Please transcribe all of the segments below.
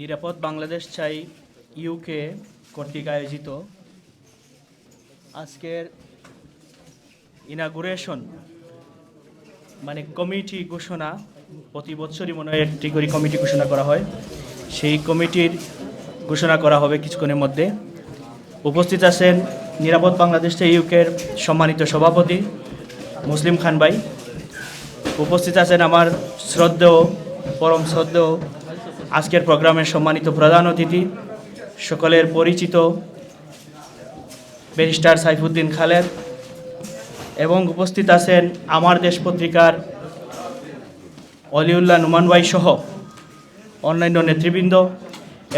নিরাপদ বাংলাদেশ চাই ইউকে কর্তৃক আয়োজিত আজকের ইনাগুরেশন মানে কমিটি ঘোষণা, প্রতি বছরই মনে হয় একটি করে কমিটি ঘোষণা করা হয়। সেই কমিটির ঘোষণা করা হবে কিছুক্ষণের মধ্যে। উপস্থিত আছেন নিরাপদ বাংলাদেশ চাই ইউকের সম্মানিত সভাপতি মুসলিম খান ভাই। উপস্থিত আছেন আমার শ্রদ্ধেয় পরম শ্রদ্ধেয় আজকের প্রোগ্রামের সম্মানিত প্রধান অতিথি, সকলের পরিচিত ব্যারিস্টার সাইফুদ্দিন খালেদ, এবং উপস্থিত আছেন আমার দেশ পত্রিকার অলিউল্লাহ নুমান ভাই সহ অন্যান্য নেতৃবৃন্দ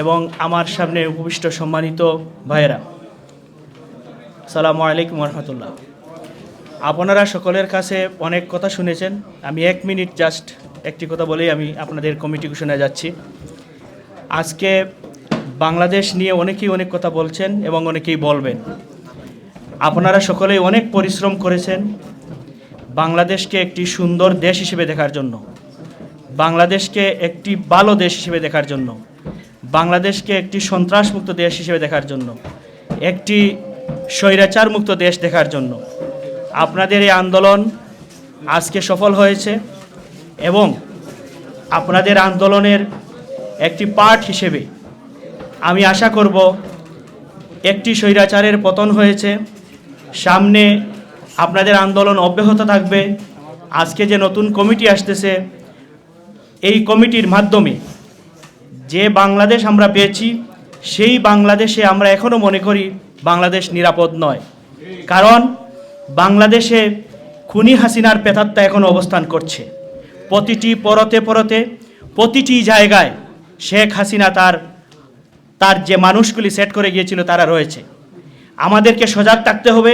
এবং আমার সামনে উপবিষ্ট সম্মানিত ভাইয়েরা। আসসালামু আলাইকুম রহমতুল্লাহ। আপনারা সকলের কাছে অনেক কথা শুনেছেন, আমি 1 মিনিট জাস্ট একটি কথা বলেই আমি আপনাদের কমিটি ঘোষণায় যাচ্ছি। আজকে বাংলাদেশ নিয়ে অনেকেই অনেক কথা বলছেন এবং অনেকেই বলবেন। আপনারা সকলেই অনেক পরিশ্রম করেছেন বাংলাদেশকে একটি সুন্দর দেশ হিসেবে দেখার জন্য, বাংলাদেশকে একটি ভালো দেশ হিসেবে দেখার জন্য, বাংলাদেশকে একটি সন্ত্রাসমুক্ত দেশ হিসেবে দেখার জন্য, একটি স্বৈরাচার মুক্ত দেশ দেখার জন্য। আপনাদের এই আন্দোলন আজকে সফল হয়েছে এবং আপনাদের আন্দোলনের একটি পার্ট হিসেবে আমি আশা করব একটি স্বৈরাচারের পতন হয়েছে, সামনে আপনাদের আন্দোলন অব্যাহত থাকবে। আজকে যে নতুন কমিটি আসতেছে, এই কমিটির মাধ্যমে যে বাংলাদেশ আমরা পেয়েছি, সেই বাংলাদেশে আমরা এখনও মনে করি বাংলাদেশ নিরাপদ নয়। কারণ বাংলাদেশে খুনি হাসিনার প্রেতাত্মা এখনও অবস্থান করছে। প্রতিটি পরতে পরতে প্রতিটি জায়গায় শেখ হাসিনা তার যে মানুষগুলি সেট করে গিয়েছিল তারা রয়েছে। আমাদেরকে সজাগ থাকতে হবে।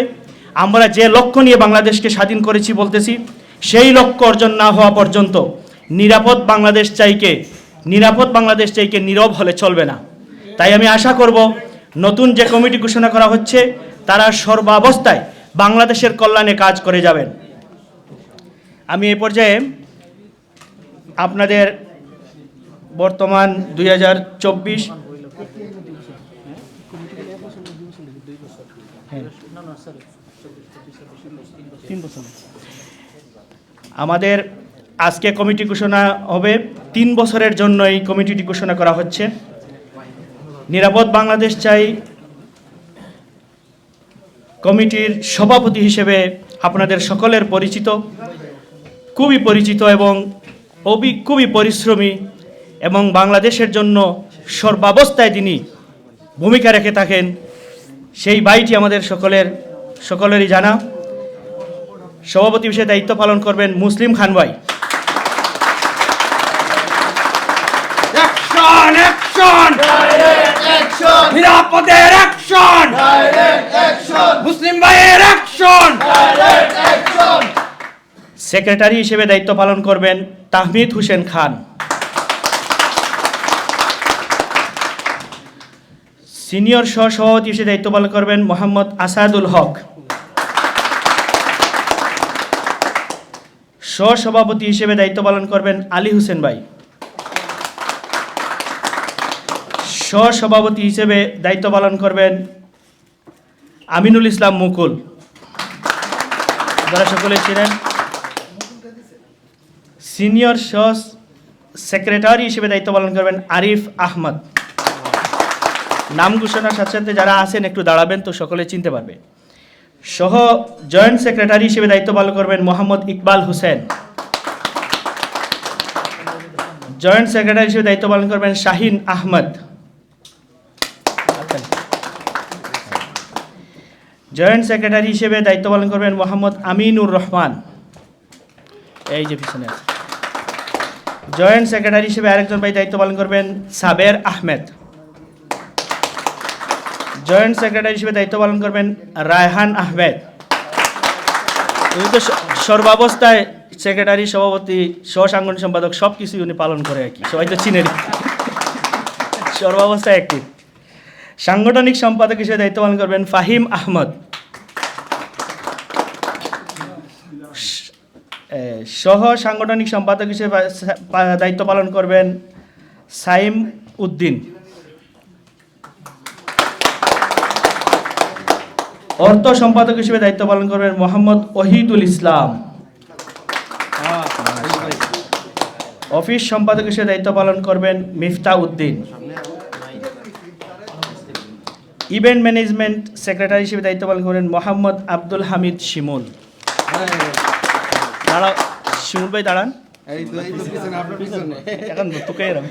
আমরা যে লক্ষ্য নিয়ে বাংলাদেশকে স্বাধীন করেছি বলতেছি, সেই লক্ষ্য অর্জন না হওয়া পর্যন্ত নিরাপদ বাংলাদেশ চাইকে নীরব হলে চলবে না। তাই আমি আশা করব নতুন যে কমিটি ঘোষণা করা হচ্ছে তারা সর্বাবস্থায় বাংলাদেশের কল্যাণে কাজ করে যাবেন। আমি এই পর্যায়ে আপনাদের বর্তমান 2024 আমাদের আজকে কমিটি ঘোষণা হবে 3 বছরের জন্য। এই কমিটিটি ঘোষণা করা হচ্ছে। নিরাপদ বাংলাদেশ চাই কমিটির সভাপতি হিসেবে আপনাদের সকলের পরিচিত, খুবই পরিচিত এবং খুবই পরিশ্রমী এবং বাংলাদেশের জন্য সর্বাবস্থায় তিনি ভূমিকা রেখে থাকেন, সেই ভাইটি আমাদের সকলেরই জানা। সভাপতি হিসেবে দায়িত্ব পালন করবেন মুসলিম খান ভাই। নিরাপদের অ্যাকশন, মুসলিম ভাইয়ের অ্যাকশন। সেক্রেটারি হিসেবে দায়িত্ব পালন করবেন তাহমিদ হোসেন খান। সিনিয়র সহসভাপতি হিসেবে দায়িত্ব পালন করবেন মোহাম্মদ আসাদুল হক। সহসভাপতি হিসেবে দায়িত্ব পালন করবেন আলী হোসেন ভাই। সহসভাপতি হিসেবে দায়িত্ব পালন করবেন আমিনুল ইসলাম মুকুল, যারা সকলে ছিলেন। সিনিয়র সহ সেক্রেটারি হিসেবে দায়িত্ব পালন করবেন আরিফ আহমদ। নাম ঘোষণার সাথে সাথে যারা আছেন একটু দাঁড়াবেন তো সকলে চিনতে পারবে। সহ জয়েন্ট সেক্রেটারি হিসেবে দায়িত্ব পালন করবেন মোহাম্মদ ইকবাল হোসেন। জয়েন্ট সেক্রেটারি হিসেবে দায়িত্ব পালন করবেন শাহিন আহমদ। জয়েন্ট সেক্রেটারি হিসেবে দায়িত্ব পালন করবেন মোহাম্মদ আমিনুর রহমান, এই যে পিছনে আছে। জয়েন্ট সেক্রেটারি হিসেবে আরেকজন ভাই দায়িত্ব পালন করবেন সাবের আহমেদ। জয়েন্ট সেক্রেটারি হিসেবে দায়িত্ব পালন করবেন রায়হান আহমেদ। উনি তো সর্বাবস্থায় সেক্রেটারি, সভাপতি, সহসাংগঠনিক সম্পাদক সব কিছুই উনি পালন করে আর কি, সবাই তো চিনেন, সর্বাবস্থায় অ্যাক্টিভ। সাংগঠনিক সম্পাদক হিসেবে দায়িত্ব পালন করবেন ফাহিম আহমদ। সহ সাংগঠনিক সম্পাদক হিসেবে দায়িত্ব পালন করবেন সাইম উদ্দিন। অর্থ সম্পাদক হিসেবে দায়িত্ব পালন করবেন মোহাম্মদ ওহিদুল ইসলাম। অফিস সম্পাদক হিসেবে দায়িত্ব পালন করবেন Mifta Uddin. Event management secretary হিসেবে দায়িত্ব পালন করবেন মোহাম্মদ আব্দুল হামিদ শিমুল। দাঁড়াও শিমুল ভাই, দাঁড়ান। এখন তোকে এরম।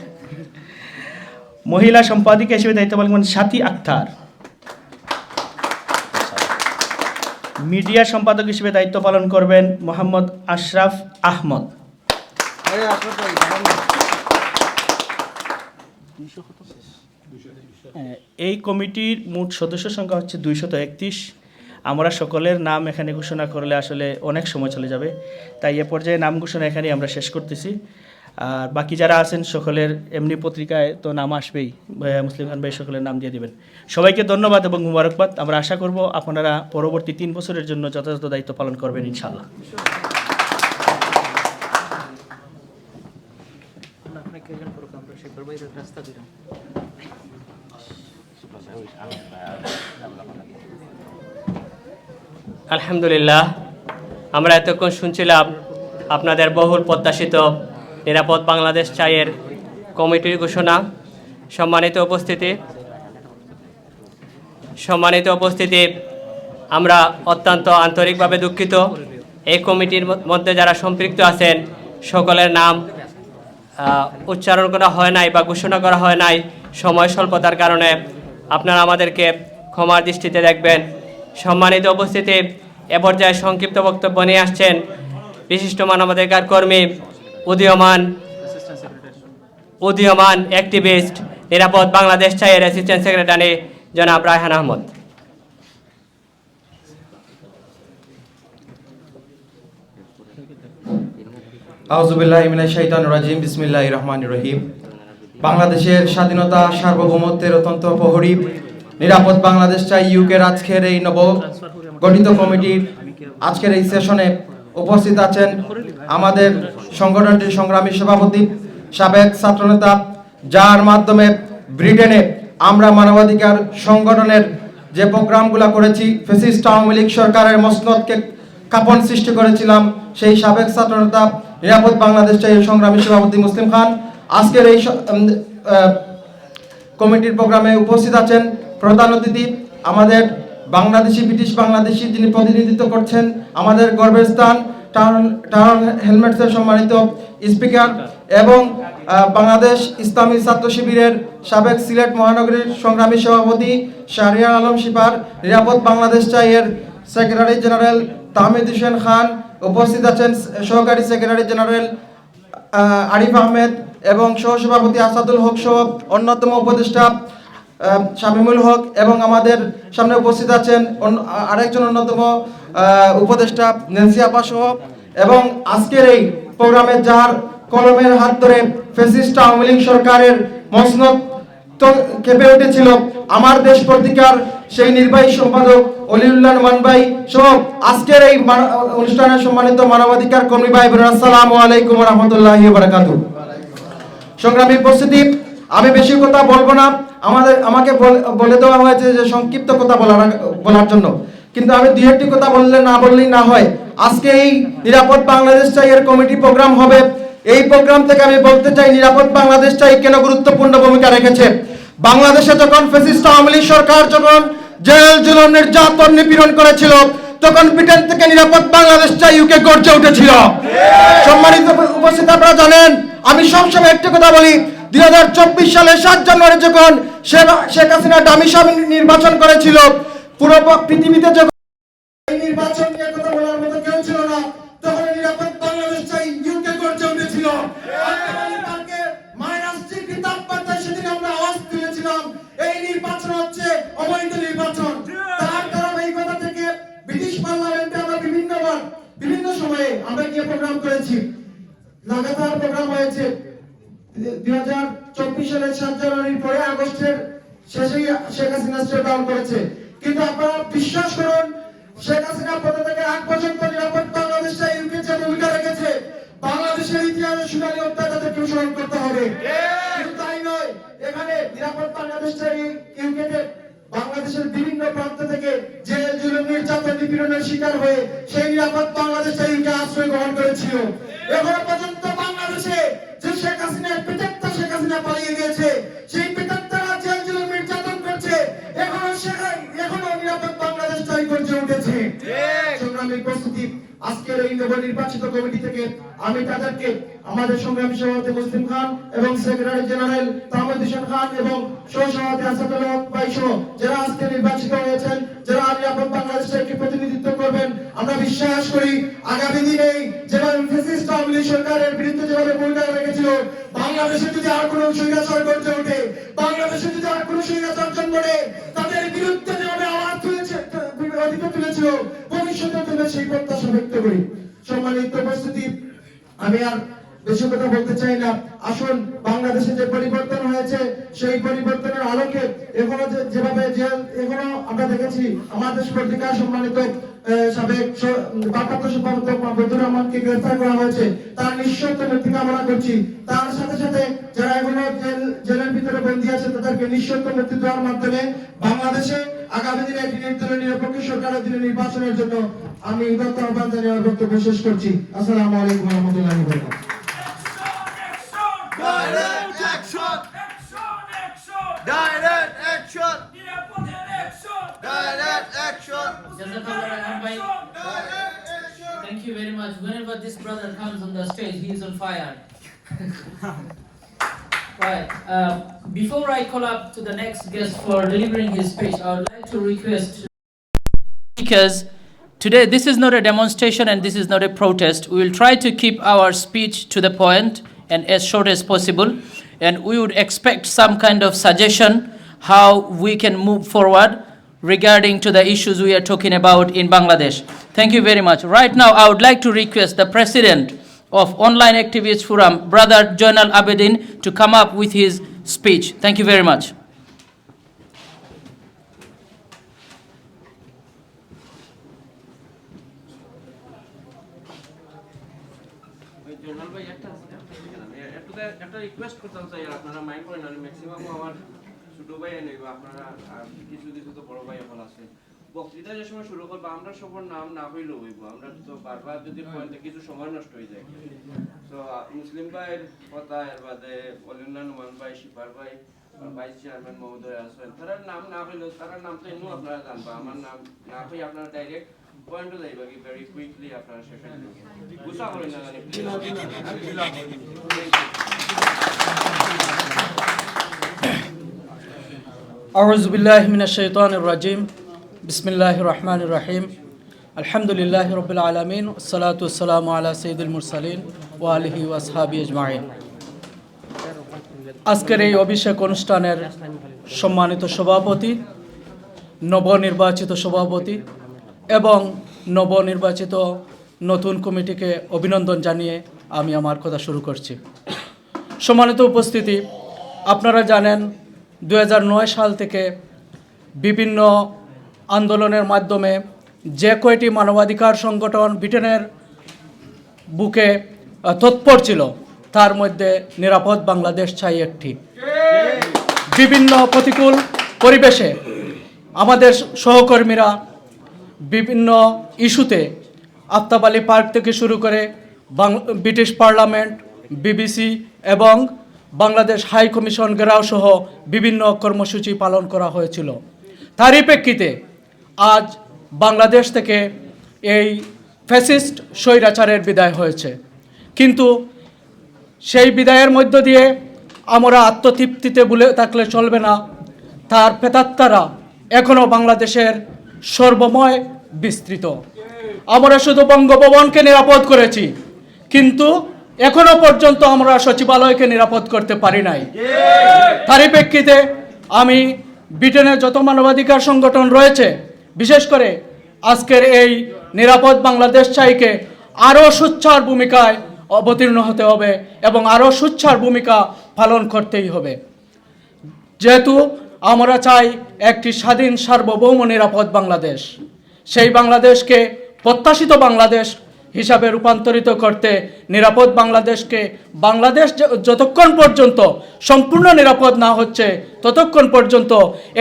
মহিলা সম্পাদিকা হিসেবে দায়িত্ব পালন করবেন সাথী আক্তার। মিডিয়া সম্পাদক হিসেবে দায়িত্ব পালন করবেন মোহাম্মদ আশরাফ আহমদ। এই কমিটির মোট সদস্য সংখ্যা হচ্ছে 231। আমরা সকলের নাম এখানে ঘোষণা করলে আসলে অনেক সময় চলে যাবে, তাই এ পর্যায়ে নাম ঘোষণা এখানেই আমরা শেষ করতেছি। আর বাকি যারা আছেন সকলের এমনি পত্রিকায় তো নাম আসবেই, মুসলিম খান ভাই সকলের নাম দিয়ে দেবেন। সবাইকে ধন্যবাদ এবং মুবারকবাদ। আমরা আশা করব আপনারা পরবর্তী 3 বছরের জন্য যথাযথ দায়িত্ব পালন করবেন ইনশাআল্লাহ। আলহামদুলিল্লাহ, আমরা এতক্ষণ শুনছিলাম আপনাদের বহুল প্রত্যাশিত নিরাপদ বাংলাদেশ চাইয়ের কমিটির ঘোষণা। সম্মানিত উপস্থিতি, আমরা অত্যন্ত আন্তরিকভাবে দুঃখিত। এই কমিটির মধ্যে যারা সম্পৃক্ত আছেন সকলের নাম উচ্চারণ করা হয় নাই বা ঘোষণা করা হয় নাই সময় স্বল্পতার কারণে। আপনারা আমাদেরকে ক্ষমার দৃষ্টিতে দেখবেন। সম্মানিত উপস্থিতি, এ পর্যায়ে সংক্ষিপ্ত বক্তব্য নিয়ে আসছেন বিশিষ্ট মানবাধিকার কর্মী, উদীয়মান অ্যাক্টিভিস্ট, নিরাপদ বাংলাদেশ চাইয়ের অ্যাসিস্ট্যান্ট সেক্রেটারি জনাব রায়হান আহমদ। আউযুবিল্লাহি মিনাশ শাইতানির রাজিম, বিসমিল্লাহির রহমানির রহিম। বাংলাদেশের স্বাধীনতা সার্বভৌমত্বের অত্যন্ত প্রহরী নিরাপদ বাংলাদেশ চাই ইউকের আজকের এই নব গঠিত কমিটির আজকের এই সেশনে উপস্থিত আছেন আমাদের সংগঠনটির সংগ্রামী সভাপতি, সাবেক ছাত্রনেতা, যার মাধ্যমে ব্রিটেনে আমরা মানবাধিকার সংগঠনের যে প্রোগ্রামগুলো করেছি, ফ্যাসিস্ট আওয়ামী লীগ সরকারের মসনদকে কাঁপন সৃষ্টি করেছিলাম, সেই সাবেক ছাত্রনেতা, নিরাপদ বাংলাদেশ চাই সংগ্রামী সভাপতি মুসলিম খান আজকের এই কমিটির প্রোগ্রামে উপস্থিত আছেন। প্রধান অতিথি আমাদের ব্রিটিশ বাংলাদেশি, যিনি প্রতিনিধিত্ব করছেন আমাদের গর্বের স্থান টাউন হেলমেটসের সম্মানিত স্পিকার এবং বাংলাদেশ ইসলামী ছাত্র শিবিরের সাবেক সিলেট মহানগরীর সংগ্রামী সভাপতি শাহরিয়ার আলম শিপার, নিরাপদ বাংলাদেশ চাইয়ের সেক্রেটারি জেনারেল তাহমিদ হোসেন খান, উপস্থিত আছেন সহকারী সেক্রেটারি জেনারেল আরিফ আহমেদ এবং সহসভাপতি আসাদুল হক সহ অন্যতম উপদেষ্টা শামীমুল হক, এবং আমাদের সামনে উপস্থিত আছেন আরেকজন অন্যতম উপদেষ্টা নেন্সি আপা সহ। এবং আজকের এই প্রোগ্রামে যার কলমের হাত ধরে ফ্যাসিস্ট আওয়ামী লীগ সরকারের মসনদ তো কেঁপে উঠেছিল, আমার দেশ পত্রিকার সেই নির্বাহী সম্পাদক অলিউল্লাহ মান ভাই সহ আজকের এই অনুষ্ঠানের সম্মানিত মানবাধিকার কর্মী ভাই বোনেরা, আসসালামু আলাইকুম ওয়া রাহমাতুল্লাহি ওয়া বারাকাতুহু। সংগ্রামী উপস্থিতি, আমি বেশি কথা বলবো না, আমাকে বলে দেওয়া হয়েছে যে সংক্ষিপ্ত কথা বলার জন্য, কিন্তু আমি দুই একটি কথা বললেই না হয়। আজকে এই নিরাপদ বাংলাদেশ চাই এর কমিটি প্রোগ্রাম হবে। এই প্রোগ্রাম থেকে আমি বলতে চাই নিরাপদ বাংলাদেশ চাই কেন গুরুত্বপূর্ণ ভূমিকা রেখেছে। বাংলাদেশে যখন ফ্যাসিস্ট আওয়ামী লীগ সরকার যখন জেল জুলুম নির্যাতন নিপীড়ন করেছিল, তখন ব্রিটেন থেকে নিরাপদ বাংলাদেশ চাই ইউকে গর্জে উঠেছিল। সম্মানিত উপস্থিত, আপনারা জানেন আমি সবসময় একটি কথা বলি, 2024 সালের 7 জানুয়ারি যখন শেখ হাসিনা ডামি নির্বাচন করেছিল, পুরো পৃথিবীতে যখন এই নির্বাচন নিয়ে কথা বলার মতো কেউ ছিল না, তখন নিরাপদ বাংলাদেশ চাই ইউকে গর্জে উঠেছিল। -ডিগ্রি তাপমাত্রায় সেদিন আমরা আওয়াজ তুলেছিলাম, এই নির্বাচন হচ্ছে অবৈধ নির্বাচন। তার ধারাবাহিকতা থেকে ব্রিটিশ পার্লামেন্টে আমরা বিভিন্ন সময়ে আমরা গিয়ে প্রোগ্রাম করেছি, লাগাতার প্রোগ্রাম হয়েছে। 2024 সালের 7 জানুয়ারির পরে আগস্টের শেষেই শেখ হাসিনা স্টেপ ডাউন করেছে, কিন্তু আপনারা বিশ্বাস করুন শেখ হাসিনা পদে থেকে আগ পর্যন্ত নিরাপদ বাংলাদেশ চাই ইউকে যে ভূমিকা রেখেছে, বাংলাদেশের ইতিহাসে সোনালী অধ্যায় তাদেরকে স্মরণ করতে হবে। কিন্তু তাই নয়, এখানে নিরাপদ বাংলাদেশ চাই ইউকেটে বাংলাদেশের বিভিন্ন প্রান্ত থেকে যে জুলুম নির্যাতন নিপীড়নের শিকার হয়ে সেই নিরাপদ বাংলাদেশ চাই ইউকে আশ্রয় গ্রহণ করেছিল। এখনো পর্যন্ত বাংলাদেশে যে শেখ হাসিনার পিতাত্তা শেখ হাসিনা পালিয়ে গিয়েছে, সেই পিতাত্তারা যে জুলুম নির্যাতন করছে, এখনো নিরাপদ বাংলাদেশ চাই গর্জে উঠেছে। সংগ্রামী প্রস্তুতি, আজকের এই নবনির্বাচিত কমিটি থেকে আমি তাদেরকে আমাদের সংগ্রামী সভাপতি মুসলিম খান এবং সেক্রেটারি জেনারেল তাহমিদ হোসেন খান এবং সহসভাপতি আসাদুল হক ভাই সহ যারা আজকে নির্বাচিত হয়েছেন, যারা নিরাপদ বাংলাদেশকে প্রতিনিধিত্ব করবেন, আমরা বিশ্বাস করি আগামী দিনে যেভাবে ফ্যাসিস্ট আওয়ামী লীগ সরকারের বিরুদ্ধে যেভাবে ভূমিকা রেখেছিল, বাংলাদেশে যদি আর কোনো স্বৈরাচার গর্জে ওঠে, বাংলাদেশে যদি আর কোনো স্বৈরাচার জন্ম নেয়, তাদের বিরুদ্ধে যেভাবে আওয়াজ তুলেছিল ভবিষ্যতে তুলে সেই প্রত্যাশা ব্যক্ত করি। সম্মানিত উপস্থিতি, আমি আর বেশি কথা বলতে চাই না। আসুন, বাংলাদেশে যে পরিবর্তন হয়েছে সেই পরিবর্তনের আলোকে এখনো যেভাবে এখনো আমরা দেখেছি আমাদের পত্রিকার সম্মানিত সাবেক ভারপ্রাপ্ত সভাপতি বদরুর রহমানকে গ্রেফতার করা হয়েছে, তার নিঃশর্ত মুক্তি কামনা করছি। তার সাথে সাথে যারা এখনো জেলের ভিতরে বন্দী আছে তাদেরকে নিঃশর্ত মুক্তি দেওয়ার মাধ্যমে বাংলাদেশে আগামী দিনে একটি নির্দলীয় নিরপেক্ষ সরকারের দিনে নির্বাচনের জন্য আমি উদাত্ত আহ্বান জানিয়ে আমার বক্তব্য শেষ করছি। আসসালামু আলাইকুম ওয়া রাহমাতুল্লাহি ওয়া বারাকাতুহু। Direct action! Direct action! Direct action! Thank you very much. Whenever this brother comes on the stage, he is on fire. Right. Before I call up to the next guest for delivering his speech, I would like to request, because today this is not a demonstration and this is not a protest. We will try to keep our speech to the point and as short as possible, and we would expect some kind of suggestion how we can move forward regarding to the issues we are talking about in Bangladesh. Thank you very much. Right now, I would like to request the President of Online Activists Forum, Brother Joinal Abedin, to come up with his speech. Thank you very much. একটা request করতাম চাই, আপনারা mind করেন না, maximum আমার ছোট ভাই নেব, আপনারা কিছু কিছু তো বড় ভাই এখন আছে। বক্তৃতা যে সময় শুরু করবো আমরা সবার নাম না হইলেও হইব, আমরা তো বারবার যদি পয়েন্টে কিছু সময় নষ্ট হয়ে যায়। তো মুসলিম ভাইয়ের কথা, এর বাদে অলিন্না নুমান ভাই, শিপার ভাই, ভাইস চেয়ারম্যান মহোদয় আছেন, তার নাম না হইলেও তার নাম তো এমনিও আপনারা জানবা, আমার নাম না হয়ে আপনারা ডাইরেক্ট পয়েন্টে যাইবা কি ভেরি কুইকলি আপনারা শেষ হয়ে যাবে। গুছা করেন না জানি প্লিজ। আউযু বিল্লাহি মিনাশ শাইতানির রাজিম। বিসমিল্লাহির রহমানির রহিম। আলহামদুলিল্লাহি রাব্বিল আলামিন, ওয়াসসালাতু ওয়াসসালামু আলা সাইয়্যিদিল মুরসালিন ওয়া আলিহি ওয়া আসহাবিহি আজমাইন। আজকের এই অভিষেক অনুষ্ঠানের সম্মানিত সভাপতি, নবনির্বাচিত সভাপতি এবং নবনির্বাচিত নতুন কমিটিকে অভিনন্দন জানিয়ে আমি আমার কথা শুরু করছি। সম্মানিত উপস্থিতি, আপনারা জানেন 2009 সাল থেকে বিভিন্ন আন্দোলনের মাধ্যমে যে কয়টি মানবাধিকার সংগঠন ব্রিটেনের বুকে তৎপর ছিল তার মধ্যে নিরাপদ বাংলাদেশ চাই একটি। বিভিন্ন প্রতিকূল পরিবেশে আমাদের সহকর্মীরা বিভিন্ন ইস্যুতে আফতাব আলী পার্ক থেকে শুরু করে ব্রিটিশ পার্লামেন্ট, বিবিসি এবং বাংলাদেশ হাই কমিশন ঘেরাও সহ বিভিন্ন কর্মসূচি পালন করা হয়েছিল। তারই প্রেক্ষিতে আজ বাংলাদেশ থেকে এই ফ্যাসিস্ট স্বৈরাচারের বিদায় হয়েছে, কিন্তু সেই বিদায়ের মধ্য দিয়ে আমরা আত্মতৃপ্তিতে ভুলে থাকলে চলবে না। তার প্রেতাত্মারা এখনও বাংলাদেশের সর্বময় বিস্তৃত। আমরা শুধু বঙ্গভবনকে নিরাপদ করেছি, কিন্তু এখনো পর্যন্ত আমরা সচিবালয়কে নিরাপদ করতে পারি নাই। তারই প্রেক্ষিতে আমি ব্রিটেনের যত মানবাধিকার সংগঠন রয়েছে, বিশেষ করে আজকের এই নিরাপদ বাংলাদেশ চাইকে আরও সোচ্চার ভূমিকায় অবতীর্ণ হতে হবে এবং আরও সোচ্চার ভূমিকা পালন করতেই হবে। যেহেতু আমরা চাই একটি স্বাধীন সার্বভৌম নিরাপদ বাংলাদেশ, সেই বাংলাদেশকে প্রত্যাশিত বাংলাদেশ হিসাবে রূপান্তরিত করতে, নিরাপদ বাংলাদেশকে, বাংলাদেশ যতক্ষণ পর্যন্ত সম্পূর্ণ নিরাপদ না হচ্ছে ততক্ষণ পর্যন্ত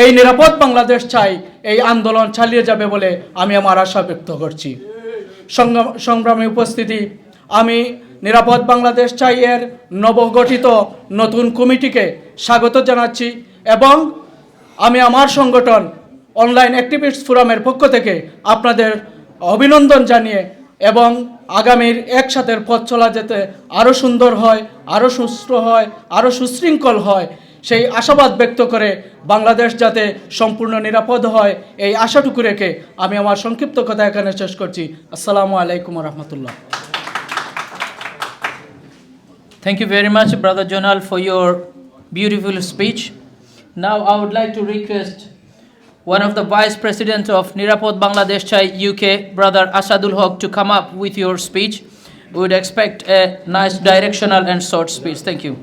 এই নিরাপদ বাংলাদেশ চাই, এই আন্দোলন চালিয়ে যাবে বলে আমি আমার আশা ব্যক্ত করছি। সংগ্রামী উপস্থিতি, আমি নিরাপদ বাংলাদেশ চাই এর নবগঠিত নতুন কমিটিকে স্বাগত জানাচ্ছি এবং আমি আমার সংগঠন অনলাইন অ্যাক্টিভিস্ট ফোরামের পক্ষ থেকে আপনাদের অভিনন্দন জানিয়ে এবং আগামীর একসাথের পথ চলা যেতে আরও সুন্দর হয়, আরও সুস্থ হয়, আরও সুশৃঙ্খল হয়, সেই আশাবাদ ব্যক্ত করে বাংলাদেশ যাতে সম্পূর্ণ নিরাপদ হয় এই আশাটুকু রেখে আমি আমার সংক্ষিপ্ত কথা এখানে শেষ করছি। আসসালামু আলাইকুম রহমতুল্লাহ। Thank you very much, Brother Jonal, for your beautiful speech. Now I would like to request one of the Vice President of Nirapod Bangladesh Chai UK, Brother Asadul Haq, to come up with your speech. We would expect a nice directional and short speech. Thank you.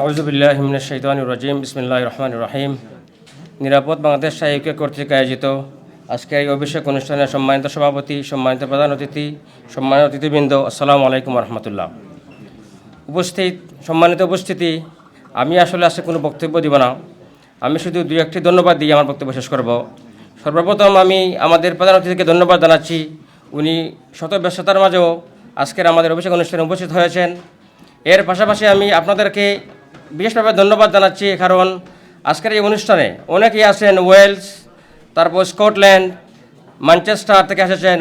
আউযু বিল্লাহি মিনাশ শাইতানির রাজিম। বিসমিল্লাহির রহমানির রহিম। নিরাপদ বাংলাদেশ সাহিত্য কর্তৃক আয়োজিত আজকের এই অভিষেক অনুষ্ঠানে সম্মানিত সভাপতি, সম্মানিত প্রধান অতিথি, সম্মানিত অতিথিবৃন্দ, আসসালামু আলাইকুম রহমতুল্লাহ। সম্মানিত উপস্থিতি, আমি আসলে আজকে কোনো বক্তব্য দিব না, আমি শুধু দুই একটি ধন্যবাদ দিয়ে আমার বক্তব্য শেষ করব। সর্বপ্রথম আমি আমাদের প্রধান অতিথিকে ধন্যবাদ জানাচ্ছি, উনি শত ব্যস্ততার মাঝেও আজকের আমাদের অভিষেক অনুষ্ঠানে উপস্থিত হয়েছেন। এর পাশাপাশি আমি আপনাদেরকে বিশেষভাবে ধন্যবাদ জানাচ্ছি, কারণ আজকের এই অনুষ্ঠানে অনেকেই আছেন ওয়েলস, তারপর স্কটল্যান্ড, ম্যানচেস্টার থেকে এসেছেন,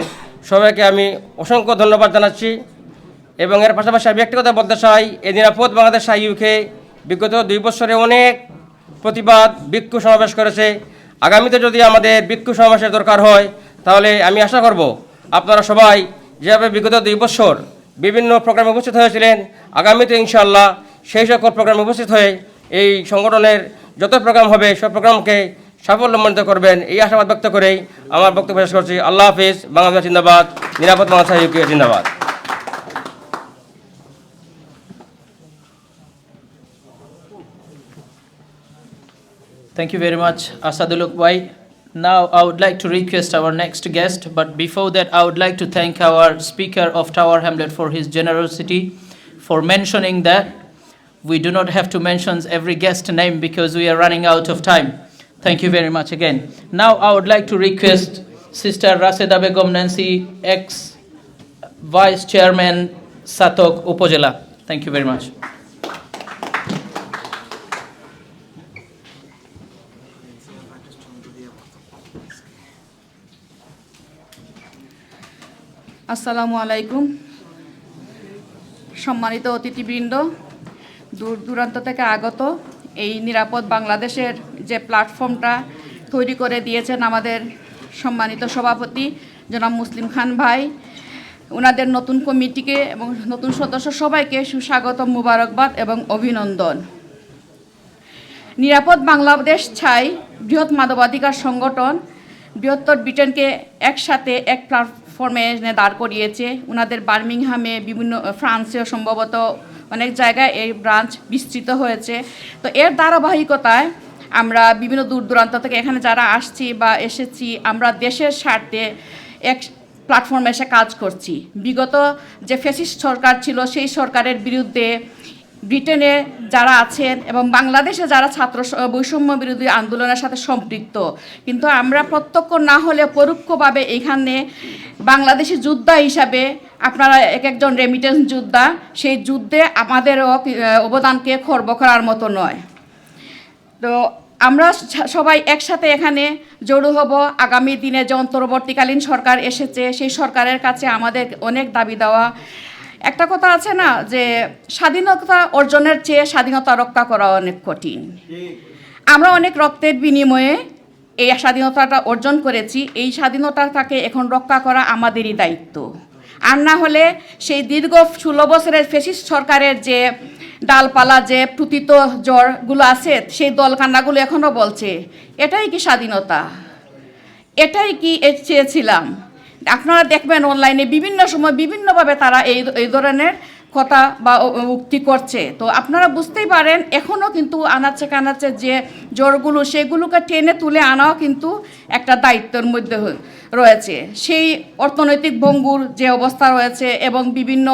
সবাইকে আমি অসংখ্য ধন্যবাদ জানাচ্ছি। এবং এর পাশাপাশি আমি একটি কথা বলতে চাই, এই নিরাপদ বাংলাদেশ ইউকে বিগত 2 বছরে অনেক প্রতিবাদ বিক্ষোভ সমাবেশ করেছে। আগামীতে যদি আমাদের বিক্ষোভ সমাবেশের দরকার হয় তাহলে আমি আশা করব আপনারা সবাই যেভাবে বিগত 2 বছর বিভিন্ন প্রোগ্রামে উপস্থিত হয়েছিলেন, আগামীতে ইনশাআল্লাহ সেই সকল প্রোগ্রামে উপস্থিত হয়ে এই সংগঠনের যত প্রোগ্রাম হবে সব প্রোগ্রামকে সাফল্যমণ্ডিত করবেন, এই আশাবাদ ব্যক্ত করেই আমার বক্তব্য শেষ করছি। আল্লাহ হাফিজ। বাংলাদেশ জিন্দাবাদ। নিরাপদ বাংলাদেশ ইউকে জিন্দাবাদ। Thank you very much, Asaduluk Bhai. Now I would like to request our next guest, but before that I would like to thank our Speaker of Tower Hamlet for his generosity, for mentioning that we do not have to mention every guest name because we are running out of time. Thank you very much again. Now I would like to request Sister Raseda Begum Nancy, ex-Vice Chairman, Satok Upojela. Thank you very much. আসসালামু আলাইকুম। সম্মানিত অতিথিবৃন্দ, দূর দূরান্ত থেকে আগত এই নিরাপদ বাংলাদেশের যে প্ল্যাটফর্মটা তৈরি করে দিয়েছেন আমাদের সম্মানিত সভাপতি জনাব মুসলিম খান ভাই, ওনাদের নতুন কমিটিকে এবং নতুন সদস্য সবাইকে সুস্বাগত, মুবারকবাদ এবং অভিনন্দন। নিরাপদ বাংলাদেশ চাই বৃহৎ মানবাধিকার সংগঠন বৃহত্তর ব্রিটেনকে একসাথে এক প্ল্যাটফর্মে দাঁড় করিয়েছে। ওনাদের বার্মিংহামে, বিভিন্ন ফ্রান্সেও সম্ভবত অনেক জায়গায় এই ব্রাঞ্চ বিস্তৃত হয়েছে। তো এর ধারাবাহিকতায় আমরা বিভিন্ন দূর দূরান্ত থেকে এখানে যারা আসছি বা এসেছি, আমরা দেশের স্বার্থে এক প্ল্যাটফর্মে এসে কাজ করছি। বিগত যে ফ্যাসিস্ট সরকার ছিল সেই সরকারের বিরুদ্ধে ব্রিটেনে যারা আছেন এবং বাংলাদেশে যারা ছাত্র বৈষম্য বিরোধী আন্দোলনের সাথে সম্পৃক্ত, কিন্তু আমরা প্রত্যক্ষ না হলে পরোক্ষভাবে এখানে বাংলাদেশি যোদ্ধা হিসাবে, আপনারা এক একজন রেমিটেন্স যোদ্ধা, সেই যুদ্ধে আমাদেরও অবদানকে খর্ব করার মতো নয়। তো আমরা সবাই একসাথে এখানে জড়ো হব। আগামী দিনে যে অন্তর্বর্তীকালীন সরকার এসেছে সেই সরকারের কাছে আমাদের অনেক দাবি দেওয়া। একটা কথা আছে না যে স্বাধীনতা অর্জনের চেয়ে স্বাধীনতা রক্ষা করা অনেক কঠিন। আমরা অনেক রক্তের বিনিময়ে এই স্বাধীনতাটা অর্জন করেছি, এই স্বাধীনতাটাকে এখন রক্ষা করা আমাদেরই দায়িত্ব। আর না হলে সেই দীর্ঘ 16 বছরের ফ্যাসিস্ট সরকারের যে ডালপালা, যে প্রতীত জ্বরগুলো আছে, সেই দলকান্নাগুলো এখনও বলছে এটাই কি স্বাধীনতা, এটাই কি চেয়েছিলাম। আপনারা দেখবেন অনলাইনে বিভিন্ন সময় বিভিন্নভাবে তারা এই ধরনের কথা বা উক্তি করছে। তো আপনারা বুঝতেই পারেন এখনও কিন্তু আনাচে কানাচে যে জোরগুলো সেগুলোকে টেনে তুলে আনাও কিন্তু একটা দায়িত্বের মধ্যে রয়েছে। সেই অর্থনৈতিক ভঙ্গুর যে অবস্থা রয়েছে এবং বিভিন্ন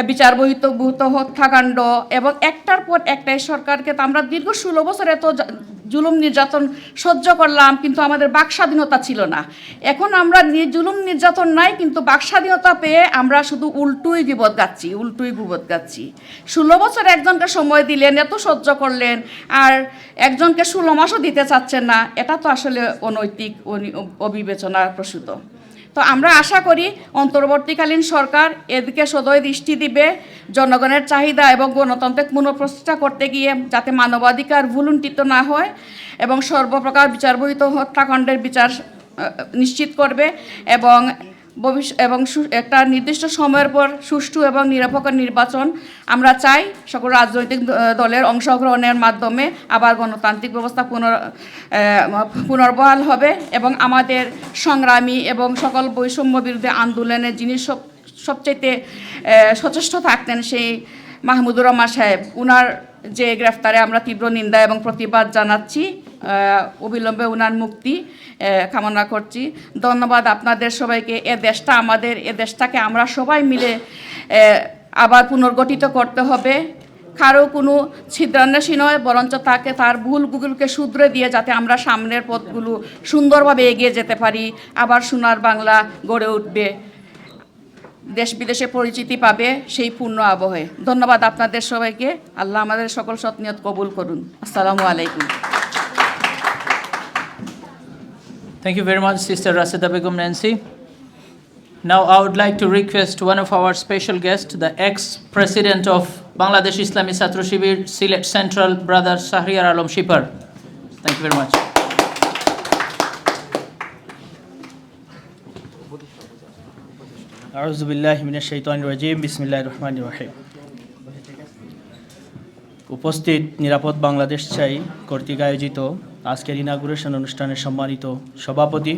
বিচার বহির্ভূত হত্যাকাণ্ড এবং একটার পর একটাই সরকারকে তো আমরা দীর্ঘ 16 বছর এত জুলুম নির্যাতন সহ্য করলাম, কিন্তু আমাদের বাক স্বাধীনতা ছিল না। এখন আমরা জুলুম নির্যাতন নাই, কিন্তু বাক স্বাধীনতা পেয়ে আমরা শুধু উল্টুই বিপদ গাচ্ছি। 16 বছর একজনকে সময় দিলেন, এত সহ্য করলেন, আর একজনকে 16 মাসও দিতে চাচ্ছেন না, এটা তো আসলে অনৈতিক অবিবেচনার প্রসূত। তো আমরা আশা করি অন্তর্বর্তীকালীন সরকার এদিকে সদয় দৃষ্টি দিবে, জনগণের চাহিদা এবং গণতন্ত্রের পুনঃপ্রতিষ্ঠা করতে গিয়ে যাতে মানবাধিকার ভুলুণ্ঠিত না হয় এবং সর্বপ্রকার বিচার বহির্ভূত হত্যাকাণ্ডের বিচার নিশ্চিত করবে এবং একটা নির্দিষ্ট সময়ের পর সুষ্ঠু এবং নিরপেক্ষ নির্বাচন আমরা চাই। সকল রাজনৈতিক দলের অংশগ্রহণের মাধ্যমে আবার গণতান্ত্রিক ব্যবস্থা পুনর্বহাল হবে এবং আমাদের সংগ্রামী এবং সকল বৈষম্য বিরোধী আন্দোলনের যিনি সবচাইতে সচেষ্ট থাকতেন সেই মাহমুদুর রহমান সাহেব, উনার যে গ্রেফতারে আমরা তীব্র নিন্দা এবং প্রতিবাদ জানাচ্ছি। অবিলম্বে উনার মুক্তি কামনা করছি। ধন্যবাদ আপনাদের সবাইকে। এ দেশটা আমাদের, এ দেশটাকে আমরা সবাই মিলে আবার পুনর্গঠিত করতে হবে। কারো কোনো ছিদ্রান্বেষী নয়, বরঞ্চ তাকে তার ভুলগুলোকে শুধরে দিয়ে যাতে আমরা সামনের পথগুলো সুন্দরভাবে এগিয়ে যেতে পারি। আবার সোনার বাংলা গড়ে উঠবে, দেশ বিদেশে পরিচিতি পাবে সেই পূর্ণ আবহে। ধন্যবাদ আপনাদের সবাইকে। আল্লাহ আমাদের সকল সৎ নিয়ত কবুল করুন। আসসালামু আলাইকুম। Thank you very much, Sister Rasida Begum Nancy. Now I would like to request one of our special guests, the ex-president of Bangladesh Islami Chhatra Shibir, Sylhet Central, Brother Shahriar Alam Shipar. Thank you very much. আউযু বিল্লাহি মিনাশ শাইতানির রাজিম, বিসমিল্লাহির রহমানির রহিম। উপস্থিত নিরাপদ বাংলাদেশ চাই কর্তৃক আয়োজিত আজকের ইনাগুরেশন অনুষ্ঠানের সম্মানিত সভাপতি,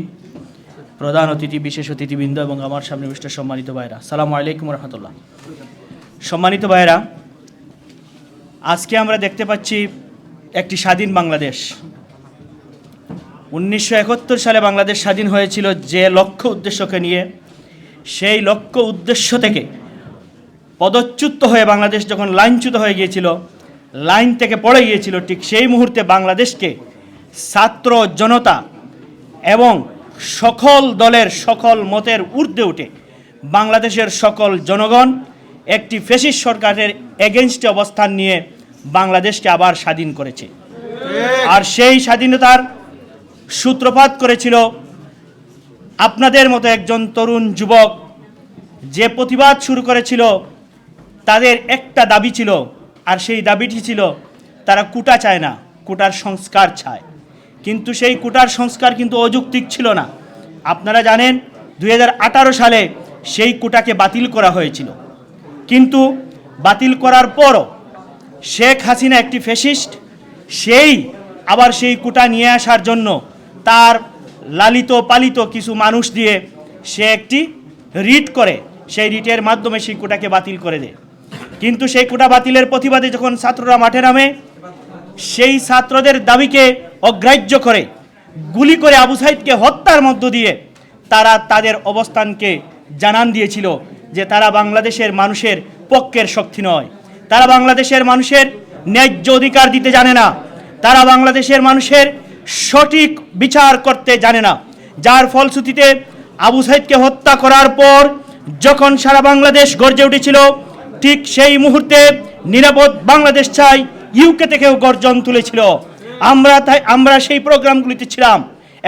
প্রধান অতিথি, বিশেষ অতিথিবৃন্দ এবং আমার সামনে উপস্থিত সম্মানিত ভাইরা, আসসালামু আলাইকুম রহমতুল্লাহ। সম্মানিত ভাইরা, আজকে আমরা দেখতে পাচ্ছি একটি স্বাধীন বাংলাদেশ। 1971 সালে বাংলাদেশ স্বাধীন হয়েছিল যে লক্ষ্য উদ্দেশ্যকে নিয়ে, সেই লক্ষ্য উদ্দেশ্য থেকে পদচ্যুত হয়ে বাংলাদেশ যখন লাইনচ্যুত হয়ে গিয়েছিল, লাইন থেকে পড়ে গিয়েছিল, ঠিক সেই মুহূর্তে বাংলাদেশকে ছাত্র জনতা এবং সকল দলের সকল মতের ঊর্ধ্বে উঠে বাংলাদেশের সকল জনগণ একটি ফ্যাসিস্ট সরকারের এগেনস্টে অবস্থান নিয়ে বাংলাদেশকে আবার স্বাধীন করেছে। আর সেই স্বাধীনতার সূত্রপাত করেছিল আপনাদের মতো একজন তরুণ যুবক, যে প্রতিবাদ শুরু করেছিল। তাদের একটা দাবি ছিল, আর সেই দাবিটি ছিল তারা কোটা চায় না, কোটার সংস্কার চায়। কিন্তু সেই কোটার সংস্কার কিন্তু অযৌক্তিক ছিল না। আপনারা জানেন 2018 সালে সেই কোটাকে বাতিল করা হয়েছিল, কিন্তু বাতিল করার পরও শেখ হাসিনা একটি ফ্যাসিস্ট, সেই আবার সেই কোটা নিয়ে আসার জন্য তার লালিত পালিত কিছু মানুষ দিয়ে সে একটি রিট করে, সেই রিটের মাধ্যমে সেই কোটাকে বাতিল করে দেয়। কিন্তু সেই কোটা বাতিলের প্রতিবাদে যখন ছাত্ররা মাঠে নামে, সেই ছাত্রদের দাবিকে অগ্রাহ্য করে গুলি করে আবু সাইদকে হত্যার মধ্য দিয়ে তারা তাদের অবস্থানকে জানান দিয়েছিল যে তারা বাংলাদেশের মানুষের পক্ষের শক্তি নয়, তারা বাংলাদেশের মানুষের ন্যায্য অধিকার দিতে জানে না, তারা বাংলাদেশের মানুষের সঠিক বিচার করতে জানে না। যার ফলশ্রুতিতে আবু সাইদকে হত্যা করার পর যখন সারা বাংলাদেশ গর্জে উঠেছিল, ঠিক সেই মুহূর্তে নিরাপদ বাংলাদেশ চাই ইউকে থেকেও গর্জন তুলেছিল। আমরা সেই প্রোগ্রামগুলিতে ছিলাম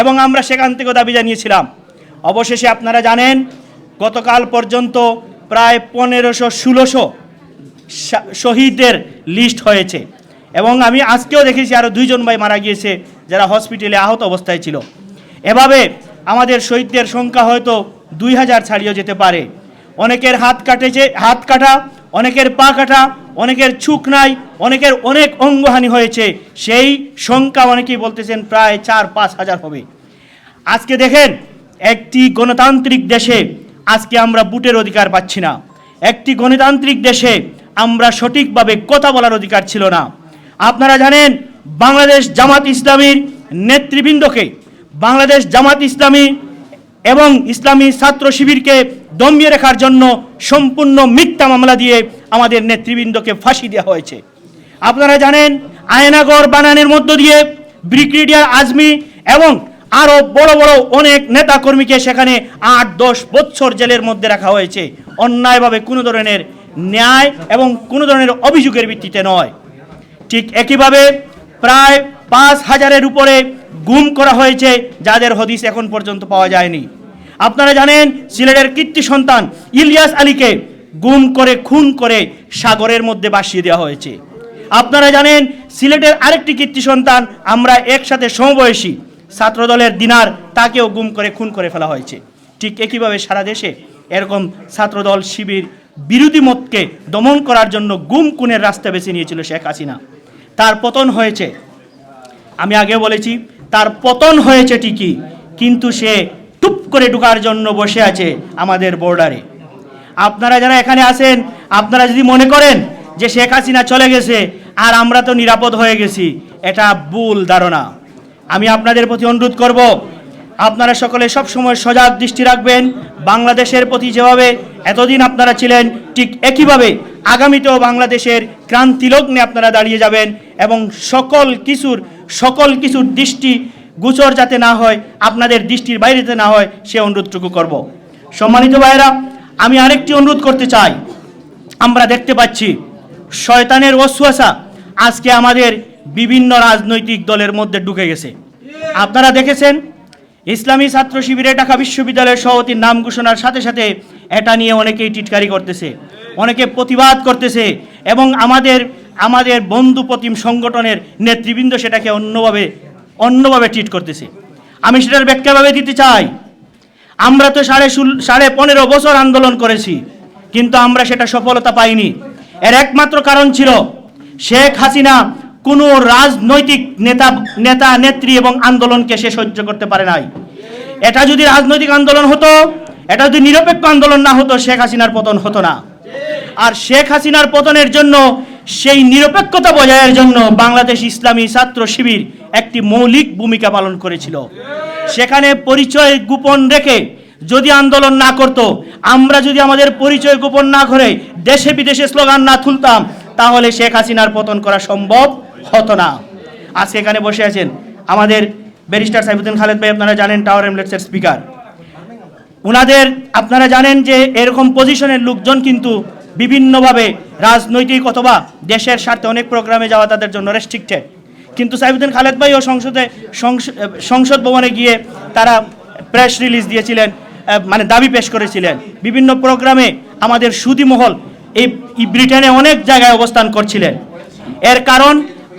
এবং আমরা সেখান থেকেও দাবি জানিয়েছিলাম। অবশেষে আপনারা জানেন গতকাল পর্যন্ত প্রায় 1500-1600 শহীদদের লিস্ট হয়েছে এবং আমি আজকেও দেখেছি আরও 2 জন ভাই মারা গিয়েছে যারা হসপিটালে আহত অবস্থায় ছিল। এভাবে আমাদের শহীদদের সংখ্যা হয়তো 2000 ছাড়িয়েও যেতে পারে। অনেকের হাত কাটা, অনেকের পা কাটা, অনেকের চোখ নাই, অনেকের অনেক অঙ্গহানি হয়েছে। সেই সংখ্যা অনেকেই বলতেছেন প্রায় 4-5 হাজার হবে। আজকে দেখেন একটি গণতান্ত্রিক দেশে আজকে আমরা ভোটের অধিকার পাচ্ছি না একটি গণতান্ত্রিক দেশে আমরা সঠিকভাবে কথা বলার অধিকার ছিল না। আপনারা জানেন বাংলাদেশ জামাত ইসলামীর নেতৃবৃন্দকে, বাংলাদেশ জামাত ইসলামী এবং ইসলামী ছাত্র শিবিরকে দমিয়ে রাখার জন্য সম্পূর্ণ মিথ্যা মামলা দিয়ে আমাদের নেতৃবৃন্দকে ফাঁসি দেওয়া হয়েছে। আপনারা জানেন আয়নাগর বানানোর মধ্য দিয়ে ব্রিগেডিয়ার আজমি এবং আরও বড় বড় অনেক নেতাকর্মীকে সেখানে 8-10 বছর জেলের মধ্যে রাখা হয়েছে, অন্যায়ভাবে কোনো ধরনের ন্যায় এবং কোনো ধরনের অভিযোগের ভিত্তিতে নয়। ঠিক একইভাবে প্রায় 5,000-এর উপরে গুম করা হয়েছে, যাদের হদিস এখন পর্যন্ত পাওয়া যায়নি। আপনারা জানেন সিলেটের কীর্তি সন্তান ইলিয়াস আলীকে গুম করে খুন করে সাগরের মধ্যে ভাসিয়ে দেওয়া হয়েছে। আপনারা জানেন সিলেটের আরেকটি কীর্তি সন্তান, আমরা একসাথে সমবয়সী ছাত্রদলের দিনার, তাকেও গুম করে খুন করে ফেলা হয়েছে। ঠিক একইভাবে সারা দেশে এরকম ছাত্রদল শিবির বিরোধী মতকে দমন করার জন্য গুম খুনের রাস্তা বেছে নিয়েছিল শেখ হাসিনা। তার পতন হয়েছে, আমি আগে বলেছি তার পতন হয়েছে ঠিকই, কিন্তু সে টুপ করে ঢোকার জন্য বসে আছে আমাদের বর্ডারে। আপনারা যারা এখানে আছেন, আপনারা যদি মনে করেন যে শেখ হাসিনা চলে গেছে আর আমরা তো নিরাপদ হয়ে গেছি, এটা ভুল ধারণা। আমি আপনাদের প্রতি অনুরোধ করব, আপনারা সকলে সবসময় সজাগ দৃষ্টি রাখবেন। বাংলাদেশের প্রতি যেভাবে এতদিন আপনারা ছিলেন, ঠিক একইভাবে আগামীতেও বাংলাদেশের ক্রান্তি লগ্নে আপনারা দাঁড়িয়ে যাবেন এবং সকল কিছুর দৃষ্টি গোচর যাতে না হয়, আপনাদের দৃষ্টির বাইরেতে না হয়, সে অনুরোধটুকু করব। সম্মানিত ভাইয়েরা, আমি আরেকটি অনুরোধ করতে চাই। আমরা দেখতে পাচ্ছি শয়তানের ওয়াসওয়াসা আজকে আমাদের বিভিন্ন রাজনৈতিক দলের মধ্যে ঢুকে গেছে। আপনারা দেখেছেন ইসলামী ছাত্র শিবিরে ঢাকা বিশ্ববিদ্যালয়ের সভাপতির নাম ঘোষণার সাথে সাথে এটা নিয়ে অনেকেই টিটকারি করতেছে, অনেকে প্রতিবাদ করতেছে এবং আমাদের বন্ধু প্রতিম সংগঠনের নেতৃবৃন্দ সেটাকে অন্যভাবে ট্রিট করতেছে। আমি সেটার ব্যাখ্যাভাবে দিতে চাই। আমরা তো 15.5 বছর আন্দোলন করেছি, কিন্তু আমরা সেটা সফলতা পাইনি। এর একমাত্র কারণ ছিল শেখ হাসিনা কোনো রাজনৈতিক নেতা নেত্রী এবং আন্দোলনকে সে সহ্য করতে পারে নাই। এটা যদি রাজনৈতিক আন্দোলন হতো, এটা যদি নিরপেক্ষ আন্দোলন না হতো, শেখ হাসিনার পতন হতো না। আর শেখ হাসিনার পতনের জন্য, সেই নিরপেক্ষতা বজায়ের জন্য বাংলাদেশ ইসলামী ছাত্র শিবির একটি মৌলিক ভূমিকা পালন করেছিল। সেখানে পরিচয় গোপন রেখে যদি আন্দোলন না করত, আমরা যদি আমাদের পরিচয় গোপন না করে দেশে বিদেশে স্লোগান না তুলতাম, তাহলে শেখ হাসিনার পতন করা সম্ভব হতো না। আজকে এখানে বসে আছেন আমাদের ব্যারিস্টার সাইফুদ্দিন খালেদ ভাই, আপনারা জানেন টাওয়ার এমলেটসের স্পিকার। আপনারা জানেন যে এরকম পজিশনের লোকজন কিন্তু বিভিন্নভাবে রাজনৈতিক অথবা দেশের স্বার্থে অনেক প্রোগ্রামে যাওয়া তাদের জন্য রেস্ট্রিক্টেড। কিন্তু সাইফুদ্দিন খালেদ ভাইও সংসদ ভবনে গিয়ে তারা প্রেস রিলিজ দিয়েছিলেন, মানে দাবি পেশ করেছিলেন। বিভিন্ন প্রোগ্রামে আমাদের সুদী মহল এই ব্রিটেনে অনেক জায়গায় অবস্থান করছিলেন। এর কারণ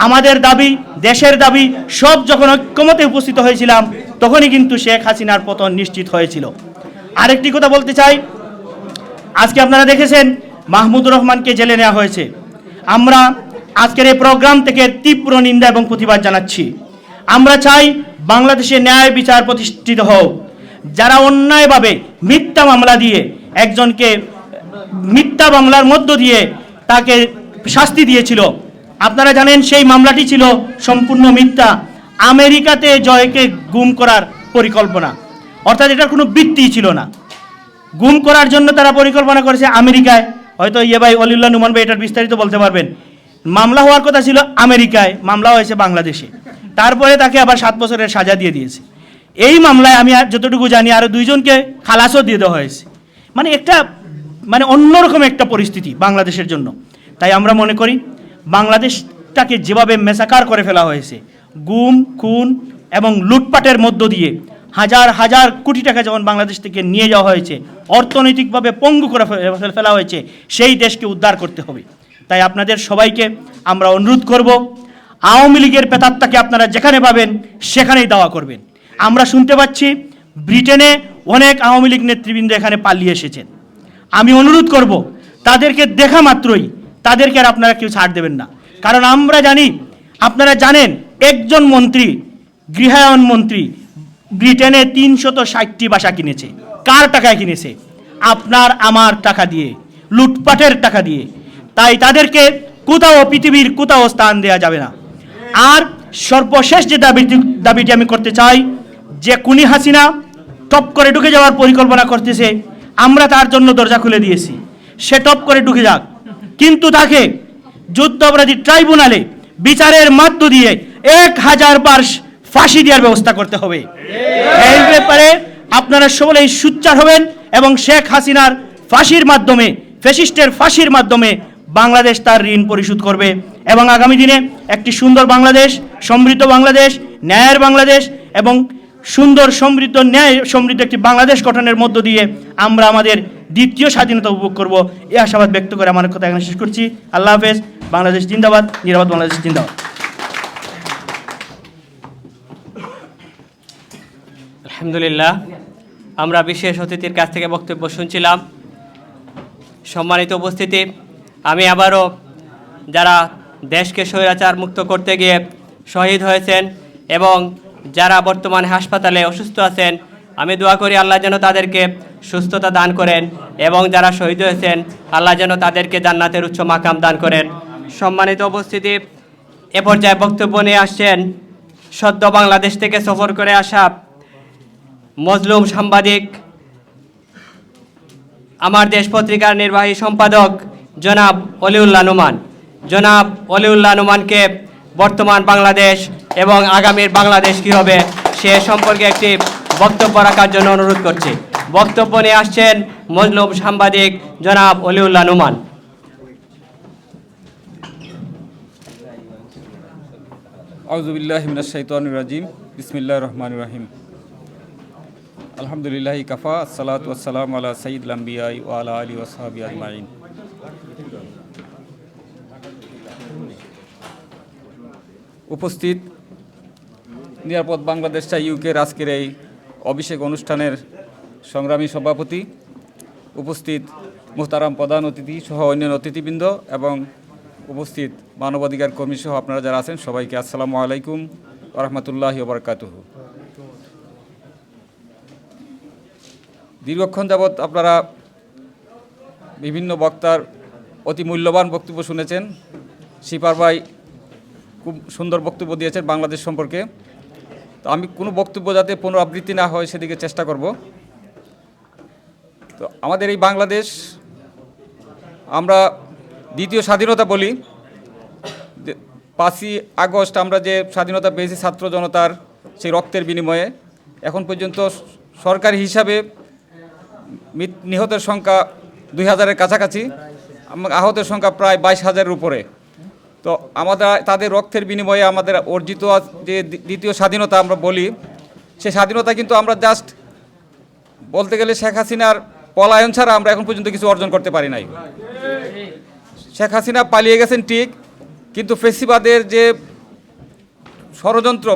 আমাদের দাবি, দেশের দাবি সব যখন ঐক্যমতে উপস্থিত হয়েছিলাম, তখনই কিন্তু শেখ হাসিনার পতন নিশ্চিত হয়েছিল। আরেকটি কথা বলতে চাই, আজকে আপনারা দেখেছেন মাহমুদুর রহমানকে জেলে নেওয়া হয়েছে। আমরা আজকের এই প্রোগ্রাম থেকে তীব্র নিন্দা এবং প্রতিবাদ জানাচ্ছি। আমরা চাই বাংলাদেশে ন্যায় বিচার প্রতিষ্ঠিত হোক। যারা অন্যায়ভাবে মিথ্যা মামলা দিয়ে একজনকে মিথ্যা মামলার মধ্য দিয়ে তাকে শাস্তি দিয়েছিল, আপনারা জানেন সেই মামলাটি ছিল সম্পূর্ণ মিথ্যা। আমেরিকাতে জয়কে গুম করার পরিকল্পনা, অর্থাৎ এটার কোনো ভিত্তি ছিল না। গুম করার জন্য তারা পরিকল্পনা করেছে আমেরিকায়, হয়তো ভাই অলিউল্লাহ নুমান ভাই এটার বিস্তারিত বলতে পারবেন। মামলা হওয়ার কথা ছিল আমেরিকায়, মামলা হয়েছে বাংলাদেশে। তারপরে তাকে আবার 7 বছরের সাজা দিয়ে দিয়েছে। এই মামলায় আমি যতটুকু জানি আরও 2 জনকে খালাসও দিয়ে দেওয়া হয়েছে। মানে অন্যরকম একটা পরিস্থিতি বাংলাদেশের জন্য। তাই আমরা মনে করি বাংলাদেশটাকে যেভাবে মেসাকার করে ফেলা হয়েছে, গুম খুন এবং লুটপাটের মধ্য দিয়ে হাজার হাজার কোটি টাকা যেমন বাংলাদেশ থেকে নিয়ে যাওয়া হয়েছে, অর্থনৈতিকভাবে পঙ্গু করে ফেলা হয়েছে, সেই দেশকে উদ্ধার করতে হবে। তাই আপনাদের সবাইকে আমরা অনুরোধ করব, আওয়ামী লীগের প্রেতাত্মাকে আপনারা যেখানে পাবেন সেখানেই দাওয়া করবেন। আমরা শুনতে পাচ্ছি ব্রিটেনে অনেক আওয়ামী লীগ নেতৃবৃন্দ এখানে পালিয়ে এসেছেন। আমি অনুরোধ করব, তাদেরকে দেখা মাত্রই তাদেরকে আর আপনারা কেউ ছাড় দেবেন না। কারণ আমরা জানি, আপনারা জানেন একজন মন্ত্রী, গৃহায়ন মন্ত্রী ব্রিটেনে 360টি বাসা কিনেছে। কার টাকায় কিনেছে? আপনার আমার টাকা দিয়ে। লুটপাটের টাকা দিয়ে। তাই তাদেরকে কোথাও পৃথিবীর কোথাও স্থান দেওয়া যাবে না। আর সর্বশেষ যে দাবিটি আমি করতে চাই, যে খুনি হাসিনা টপ করে ঢুকে যাওয়ার পরিকল্পনা করতেছে, আমরা তার জন্য দরজা খুলে দিয়েছি, সে টপ করে ঢুকে যাক, কিন্তু তাকে যুদ্ধ অপরাধী ট্রাইব্যুনালে বিচারের মধ্য দিয়ে 1000 বার ফাঁসি দেওয়ার ব্যবস্থা করতে হবে। এই ব্যাপারে আপনারা সকলেই সোচ্চার হবেন এবং শেখ হাসিনার ফাঁসির মাধ্যমে, ফ্যাসিস্টের ফাঁসির মাধ্যমে বাংলাদেশ তার ঋণ পরিশোধ করবে এবং আগামী দিনে একটি সুন্দর বাংলাদেশ, সমৃদ্ধ বাংলাদেশ, ন্যায়ের বাংলাদেশ এবং সুন্দর সমৃদ্ধ ন্যায় সমৃদ্ধ একটি বাংলাদেশ গঠনের মধ্য দিয়ে আমরা আমাদের দ্বিতীয় স্বাধীনতা উপভোগ করব, এই আশাবাদ ব্যক্ত করে আমার কথা এখানে শেষ করছি। আল্লাহ হাফেজ। বাংলাদেশ জিন্দাবাদ, নিরাপদ বাংলাদেশ জিন্দাবাদ। আলহামদুলিল্লাহ, আমরা বিশেষ অতিথির কাছ থেকে বক্তব্য শুনছিলাম। সম্মানিত উপস্থিতি, আমি আবারও যারা দেশকে স্বৈরাচার মুক্ত করতে গিয়ে শহীদ হয়েছেন এবং যারা বর্তমানে হাসপাতালে অসুস্থ আছেন, আমি দোয়া করি আল্লাহ যেন তাদেরকে সুস্থতা দান করেন এবং যারা শহীদ হয়েছেন আল্লাহ যেন তাদেরকে জান্নাতের উচ্চ মাকাম দান করেন। সম্মানিত উপস্থিতি, এ পর্যায়ে বক্তব্য নিয়ে আসছেন সদ্য বাংলাদেশ থেকে সফর করে আসা মজলুম সাংবাদিক, আমার দেশ পত্রিকার নির্বাহী সম্পাদক জনাব অলিউল্লাহ নোমান। জনাব অলিউল্লাহ নোমানকে বর্তমান বাংলাদেশ এবং আগামীর বাংলাদেশ কী হবে সে সম্পর্কে একটি বক্তব্য রাখার জন্য অনুরোধ করছি। বক্তব্য নিয়ে আসছেন মজলুম সাংবাদিক জনাব অলিউল্লাহ নোমান। আউযু বিল্লাহি মিনাশ শাইতানির রাজিম। বিসমিল্লাহির রহমানির রহিম। আলহামদুলিল্লাহি কাফা, আসসালাতু ওয়াসসালামু আলা সাইয়্যিদিল আমবিয়া ওয়া আলা আলিহি ওয়া সাহবিহি আজমাইন। উপস্থিত নিরাপদ বাংলাদেশ চাই ইউকের আজকের এই অভিষেক অনুষ্ঠানের সংগ্রামী সভাপতি, উপস্থিত মুহতারাম প্রধান অতিথি সহ অন্যান্য অতিথিবৃন্দ এবং উপস্থিত মানবাধিকার কর্মী সহ আপনারা যারা আছেন সবাইকে আসসালামু আলাইকুম ওয়া রাহমাতুল্লাহি ওয়া বারাকাতুহু। দীর্ঘক্ষণ যাবৎ আপনারা বিভিন্ন বক্তার অতি মূল্যবান বক্তব্য শুনেছেন। শিপার ভাই খুব সুন্দর বক্তব্য দিয়েছেন বাংলাদেশ সম্পর্কে। তো আমি কোনো বক্তব্য যাতে পুনরাবৃত্তি না হয় সেদিকে চেষ্টা করব। তো আমাদের এই বাংলাদেশ, আমরা দ্বিতীয় স্বাধীনতা বলি, 5ই আগস্ট আমরা যে স্বাধীনতা পেয়েছি ছাত্র জনতার সেই রক্তের বিনিময়ে, এখন পর্যন্ত সরকারি হিসাবে নিহতের সংখ্যা 2000-এর কাছাকাছি, আহতের সংখ্যা প্রায় 22,000-এর উপরে। তো আমাদের তাদের রক্তের বিনিময়ে আমাদের অর্জিত যে দ্বিতীয় স্বাধীনতা আমরা বলি, সেই স্বাধীনতা কিন্তু আমরা জাস্ট বলতে গেলে শেখ হাসিনার পলায়ন ছাড়া আমরা এখন পর্যন্ত কিছু অর্জন করতে পারি নাই। শেখ হাসিনা পালিয়ে গেছেন ঠিক, কিন্তু ফেসিবাদের যে ষড়যন্ত্র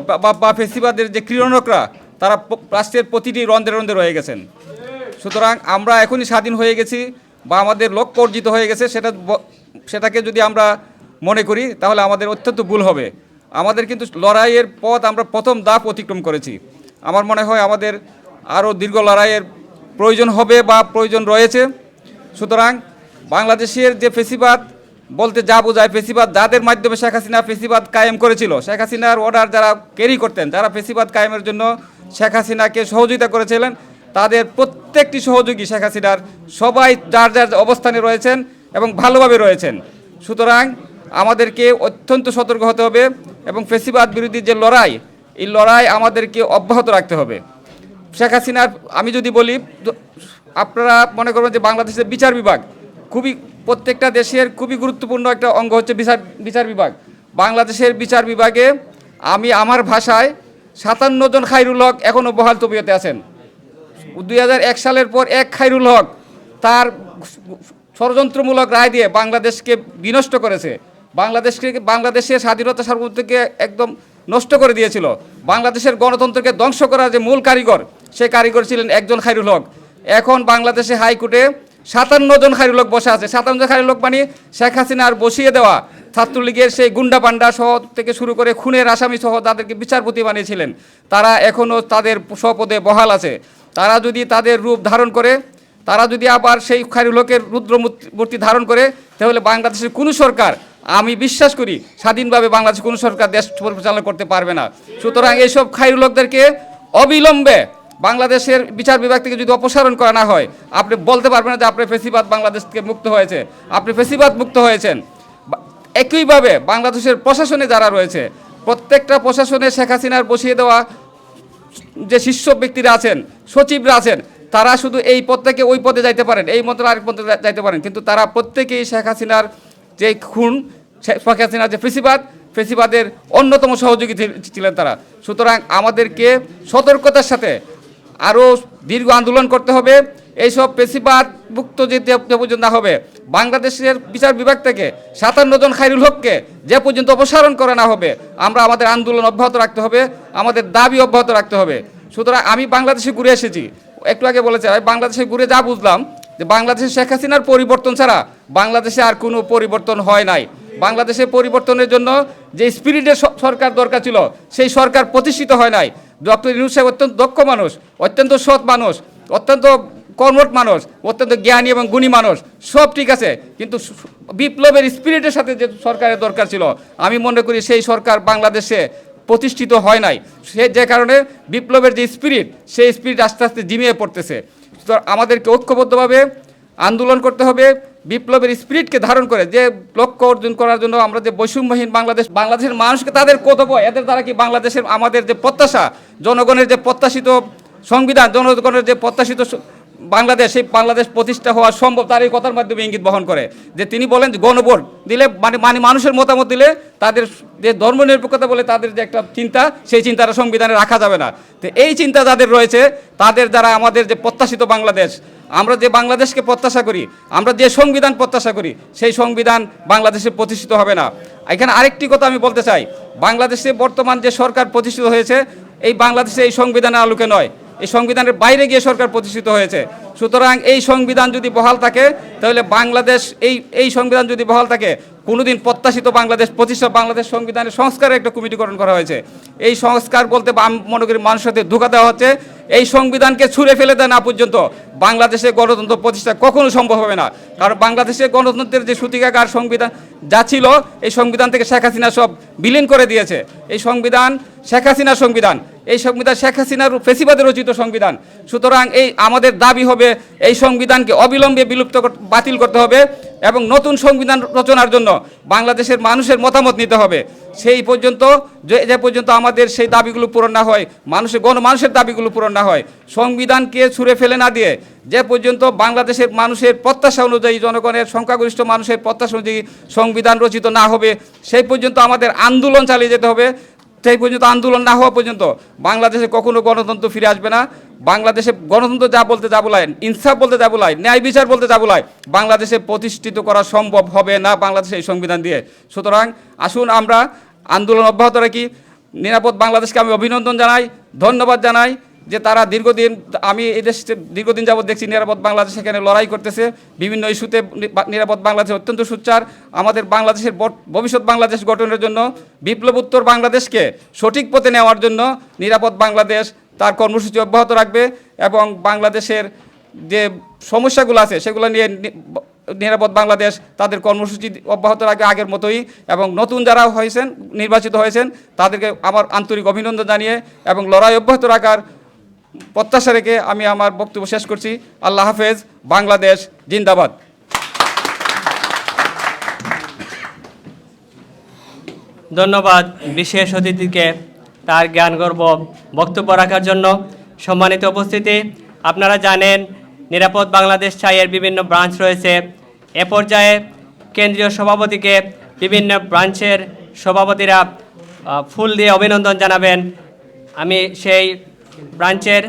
বা ফেসিবাদের যে ক্রীড়নকরা তারা রাষ্ট্রের প্রতিটি রন্ধে রন্ধে রয়ে গেছেন। সুতরাং আমরা এখনই স্বাধীন হয়ে গেছি বা আমাদের লক্ষ্য অর্জিত হয়ে গেছে, সেটাকে যদি আমরা মনে করি তাহলে আমাদের অত্যন্ত ভুল হবে। আমাদের কিন্তু লড়াইয়ের পথ আমরা প্রথম ধাপ অতিক্রম করেছি। আমার মনে হয় আমাদের আরও দীর্ঘ লড়াইয়ের প্রয়োজন হবে বা প্রয়োজন রয়েছে। সুতরাং বাংলাদেশের যে ফেসিবাদ বলতে যা বোঝায়, ফেসিবাদ যাদের মাধ্যমে শেখ হাসিনা ফেসিবাদ কায়েম করেছিল, শেখ হাসিনার অর্ডার যারা ক্যারি করতেন, যারা ফেসিবাদ কায়েমের জন্য শেখ হাসিনাকে সহযোগিতা করেছিলেন, তাদের প্রত্যেকটি সহযোগী শেখ হাসিনার সবাই যার যার অবস্থানে রয়েছেন এবং ভালোভাবে রয়েছেন। সুতরাং আমাদেরকে অত্যন্ত সতর্ক হতে হবে এবং ফেসিবাদ বিরোধী যে লড়াই, এই লড়াই আমাদেরকে অব্যাহত রাখতে হবে। শেখ হাসিনার আমি যদি বলি, আপনারা মনে করবেন যে বাংলাদেশের বিচার বিভাগ খুবই, প্রত্যেকটা দেশের খুবই গুরুত্বপূর্ণ একটা অঙ্গ হচ্ছে বিচার বিভাগ। বাংলাদেশের বিচার বিভাগে আমি আমার ভাষায় 57 জন খায়রুল হক এখনও বহাল তবিয়তে আছেন। 2001 সালের পর এক খায়রুল হক তার ষড়যন্ত্রমূলক রায় দিয়ে বাংলাদেশকে বিনষ্ট করেছে, বাংলাদেশের স্বাধীনতা সার্বভৌমত্বকে একদম নষ্ট করে দিয়েছিল। বাংলাদেশের গণতন্ত্রকে ধ্বংস করার যে মূল কারিগর, সে কারিগর ছিলেন একজন খায়রুল হক। এখন বাংলাদেশে হাইকোর্টে 57 জন খায়রুল হক বসে আছে। 57 জন খায়রুল হক মানে শেখ হাসিনার বসিয়ে দেওয়া ছাত্রলীগের সেই গুন্ডা পান্ডা সহ থেকে শুরু করে খুনের আসামি সহ তাদেরকে বিচারপতি বানিয়েছিলেন, তারা এখনও তাদের স্বপদে বহাল আছে। তারা যদি তাদের রূপ ধারণ করে, তারা যদি আবার সেই খায়রুল হকের রুদ্র মূর্তি ধারণ করে, তাহলে বাংলাদেশের কোনো সরকার, আমি বিশ্বাস করি, স্বাধীনভাবে বাংলাদেশের কোনো সরকার দেশ পরিচালনা করতে পারবে না। সুতরাং এইসব খায়রুল হকদেরকে অবিলম্বে বাংলাদেশের বিচার বিভাগ থেকে যদি অপসারণ করা না হয়, আপনি বলতে পারবেন না যে আপনি ফেসিবাদ বাংলাদেশ থেকে মুক্ত হয়েছে, আপনি ফেসিবাদ মুক্ত হয়েছেন। একইভাবে বাংলাদেশের প্রশাসনে যারা রয়েছে, প্রত্যেকটা প্রশাসনে শেখ হাসিনার বসিয়ে দেওয়া যে শীর্ষ ব্যক্তিরা আছেন, সচিবরা আছেন, তারা শুধু এই পদ থেকে ওই পদে যাইতে পারেন, এই মন্ত্র আরেক পদে যাইতে পারেন, কিন্তু তারা প্রত্যেকেই শেখ হাসিনার যে খুন, শেখ হাসিনার যে ফেসিবাদের অন্যতম সহযোগী ছিলেন তারা। সুতরাং আমাদেরকে সতর্কতার সাথে আরও দীর্ঘ আন্দোলন করতে হবে। এইসব ফেসিবাদ মুক্ত যে পর্যন্ত না হবে, বাংলাদেশের বিচার বিভাগ থেকে 57 জন খায়রুল হককে যে পর্যন্ত অপসারণ করা না হবে, আমরা আমাদের আন্দোলন অব্যাহত রাখতে হবে, আমাদের দাবি অব্যাহত রাখতে হবে। সুতরাং আমি বাংলাদেশে ঘুরে এসেছি, একটু আগে বলেছে, আমি বাংলাদেশে ঘুরে যা বুঝলাম যে বাংলাদেশে শেখ হাসিনার পরিবর্তন ছাড়া বাংলাদেশে আর কোনো পরিবর্তন হয় নাই। বাংলাদেশে পরিবর্তনের জন্য যে স্পিরিটের সরকার দরকার ছিল, সেই সরকার প্রতিষ্ঠিত হয় নাই। ডক্টর ইউনূস সাহেব অত্যন্ত দক্ষ মানুষ, অত্যন্ত সৎ মানুষ, অত্যন্ত কর্মঠ মানুষ, অত্যন্ত জ্ঞানী এবং গুণী মানুষ, সব ঠিক আছে, কিন্তু বিপ্লবের স্পিরিটের সাথে যে সরকারের দরকার ছিল, আমি মনে করি সেই সরকার বাংলাদেশে প্রতিষ্ঠিত হয় নাই। যে কারণে বিপ্লবের যে স্পিরিট, সেই স্পিরিট আস্তে আস্তে জিমিয়ে পড়তেছে। তো আমাদেরকে ঐক্যবদ্ধভাবে আন্দোলন করতে হবে, বিপ্লবের স্পিরিটকে ধারণ করে যে লক্ষ্য অর্জন করার জন্য আমরা যে বৈষম্যহীন বাংলাদেশের মানুষকে তাদের কর্তব্য, এদের দ্বারা কি বাংলাদেশের আমাদের যে প্রত্যাশা, জনগণের যে প্রত্যাশিত সংবিধান, জনগণের যে প্রত্যাশিত বাংলাদেশ, সেই বাংলাদেশ প্রতিষ্ঠা হওয়া সম্ভব, তার এই কথার মাধ্যমে ইঙ্গিত বহন করে। যে তিনি বলেন যে গণভোট দিলে মানে মানুষের মতামত দিলে তাদের যে ধর্মনিরপেক্ষতা বলে তাদের যে একটা চিন্তা, সেই চিন্তাটা সংবিধানে রাখা যাবে না। তো এই চিন্তা যাদের রয়েছে, তাদের দ্বারা আমাদের যে প্রত্যাশিত বাংলাদেশ, আমরা যে বাংলাদেশকে প্রত্যাশা করি, আমরা যে সংবিধান প্রত্যাশা করি, সেই সংবিধান বাংলাদেশে প্রতিষ্ঠিত হবে না। এখানে আরেকটি কথা আমি বলতে চাই, বাংলাদেশে বর্তমান যে সরকার প্রতিষ্ঠিত হয়েছে, এই বাংলাদেশে এই সংবিধানের আলোকে নয়, এই সংবিধানের বাইরে গিয়ে সরকার প্রতিষ্ঠিত হয়েছে। সুতরাং এই সংবিধান যদি বহাল থাকে, তাহলে বাংলাদেশ এই সংবিধান যদি বহাল থাকে, কোনোদিন প্রত্যাশিত বাংলাদেশ প্রতিষ্ঠা, বাংলাদেশ সংবিধানের সংস্কারের একটা কমিটি গঠন করা হয়েছে। এই সংস্কার বলতে আমি মনে করি মানুষের সাথে ধোঁকা দেওয়া হচ্ছে। এই সংবিধানকে ছুঁড়ে ফেলে দেয় না পর্যন্ত বাংলাদেশে গণতন্ত্র প্রতিষ্ঠা কখনো সম্ভব হবে না। কারণ বাংলাদেশে গণতন্ত্রের যে সূতিকাগার সংবিধান যা ছিল, এই সংবিধান থেকে শেখ হাসিনা সব বিলীন করে দিয়েছে। এই সংবিধান শেখ হাসিনার সংবিধান, এই সংবিধান শেখ হাসিনার ফেসিবাদে রচিত সংবিধান। সুতরাং এই আমাদের দাবি হবে এই সংবিধানকে অবিলম্বে বাতিল করতে হবে এবং নতুন সংবিধান রচনার জন্য বাংলাদেশের মানুষের মতামত নিতে হবে। সেই পর্যন্ত যে পর্যন্ত আমাদের সেই দাবিগুলো পূরণ না হয়, গণমানুষের দাবিগুলো পূরণ না হয়, সংবিধানকে ছুঁড়ে ফেলে না দিয়ে যে পর্যন্ত বাংলাদেশের মানুষের প্রত্যাশা অনুযায়ী, জনগণের সংখ্যাগরিষ্ঠ মানুষের প্রত্যাশা অনুযায়ী সংবিধান রচিত না হবে, সেই পর্যন্ত আমাদের আন্দোলন চালিয়ে যেতে হবে। সেই পর্যন্ত আন্দোলন না হওয়া পর্যন্ত বাংলাদেশে কখনো গণতন্ত্র ফিরে আসবে না। বাংলাদেশে গণতন্ত্র যা বলতে যা বলায়, ইনসাফ বলতে যা বলায়, ন্যায় বিচার বলতে যা বলায়, বাংলাদেশে প্রতিষ্ঠিত করা সম্ভব হবে না বাংলাদেশে এই সংবিধান দিয়ে। সুতরাং আসুন আমরা আন্দোলন অব্যাহত রাখি। নিরাপদ বাংলাদেশকে আমি অভিনন্দন জানাই, ধন্যবাদ জানাই যে তারা দীর্ঘদিন, আমি এই দেশে দীর্ঘদিন যাবৎ দেখছি নিরাপদ বাংলাদেশ এখানে লড়াই করতেছে বিভিন্ন ইস্যুতে। নিরাপদ বাংলাদেশ অত্যন্ত সোচ্চার। আমাদের বাংলাদেশের ভবিষ্যৎ বাংলাদেশ গঠনের জন্য, বিপ্লবোত্তর বাংলাদেশকে সঠিক পথে নেওয়ার জন্য নিরাপদ বাংলাদেশ তার কর্মসূচি অব্যাহত রাখবে এবং বাংলাদেশের যে সমস্যাগুলো আছে সেগুলো নিয়ে নিরাপদ বাংলাদেশ তাদের কর্মসূচি অব্যাহত রাখবে আগের মতোই। এবং নতুন যারা হয়েছেন, নির্বাচিত হয়েছেন, তাদেরকে আমার আন্তরিক অভিনন্দন জানিয়ে এবং লড়াই অব্যাহত রাখার প্রত্যাশা রেখে আমি আমার বক্তব্য শেষ করছি। আল্লাহ হাফেজ। বাংলাদেশ জিন্দাবাদ। ধন্যবাদ বিশেষ অতিথিকে তার জ্ঞানগর্ব বক্তব্য রাখার জন্য। সম্মানিত উপস্থিতি, আপনারা জানেন নিরাপদ বাংলাদেশ চাইয়ের বিভিন্ন ব্রাঞ্চ রয়েছে। এ পর্যায়ে কেন্দ্রীয় সভাপতিকে বিভিন্ন ব্রাঞ্চের সভাপতিরা ফুল দিয়ে অভিনন্দন জানাবেন। আমি সেই ব্রাঞ্চের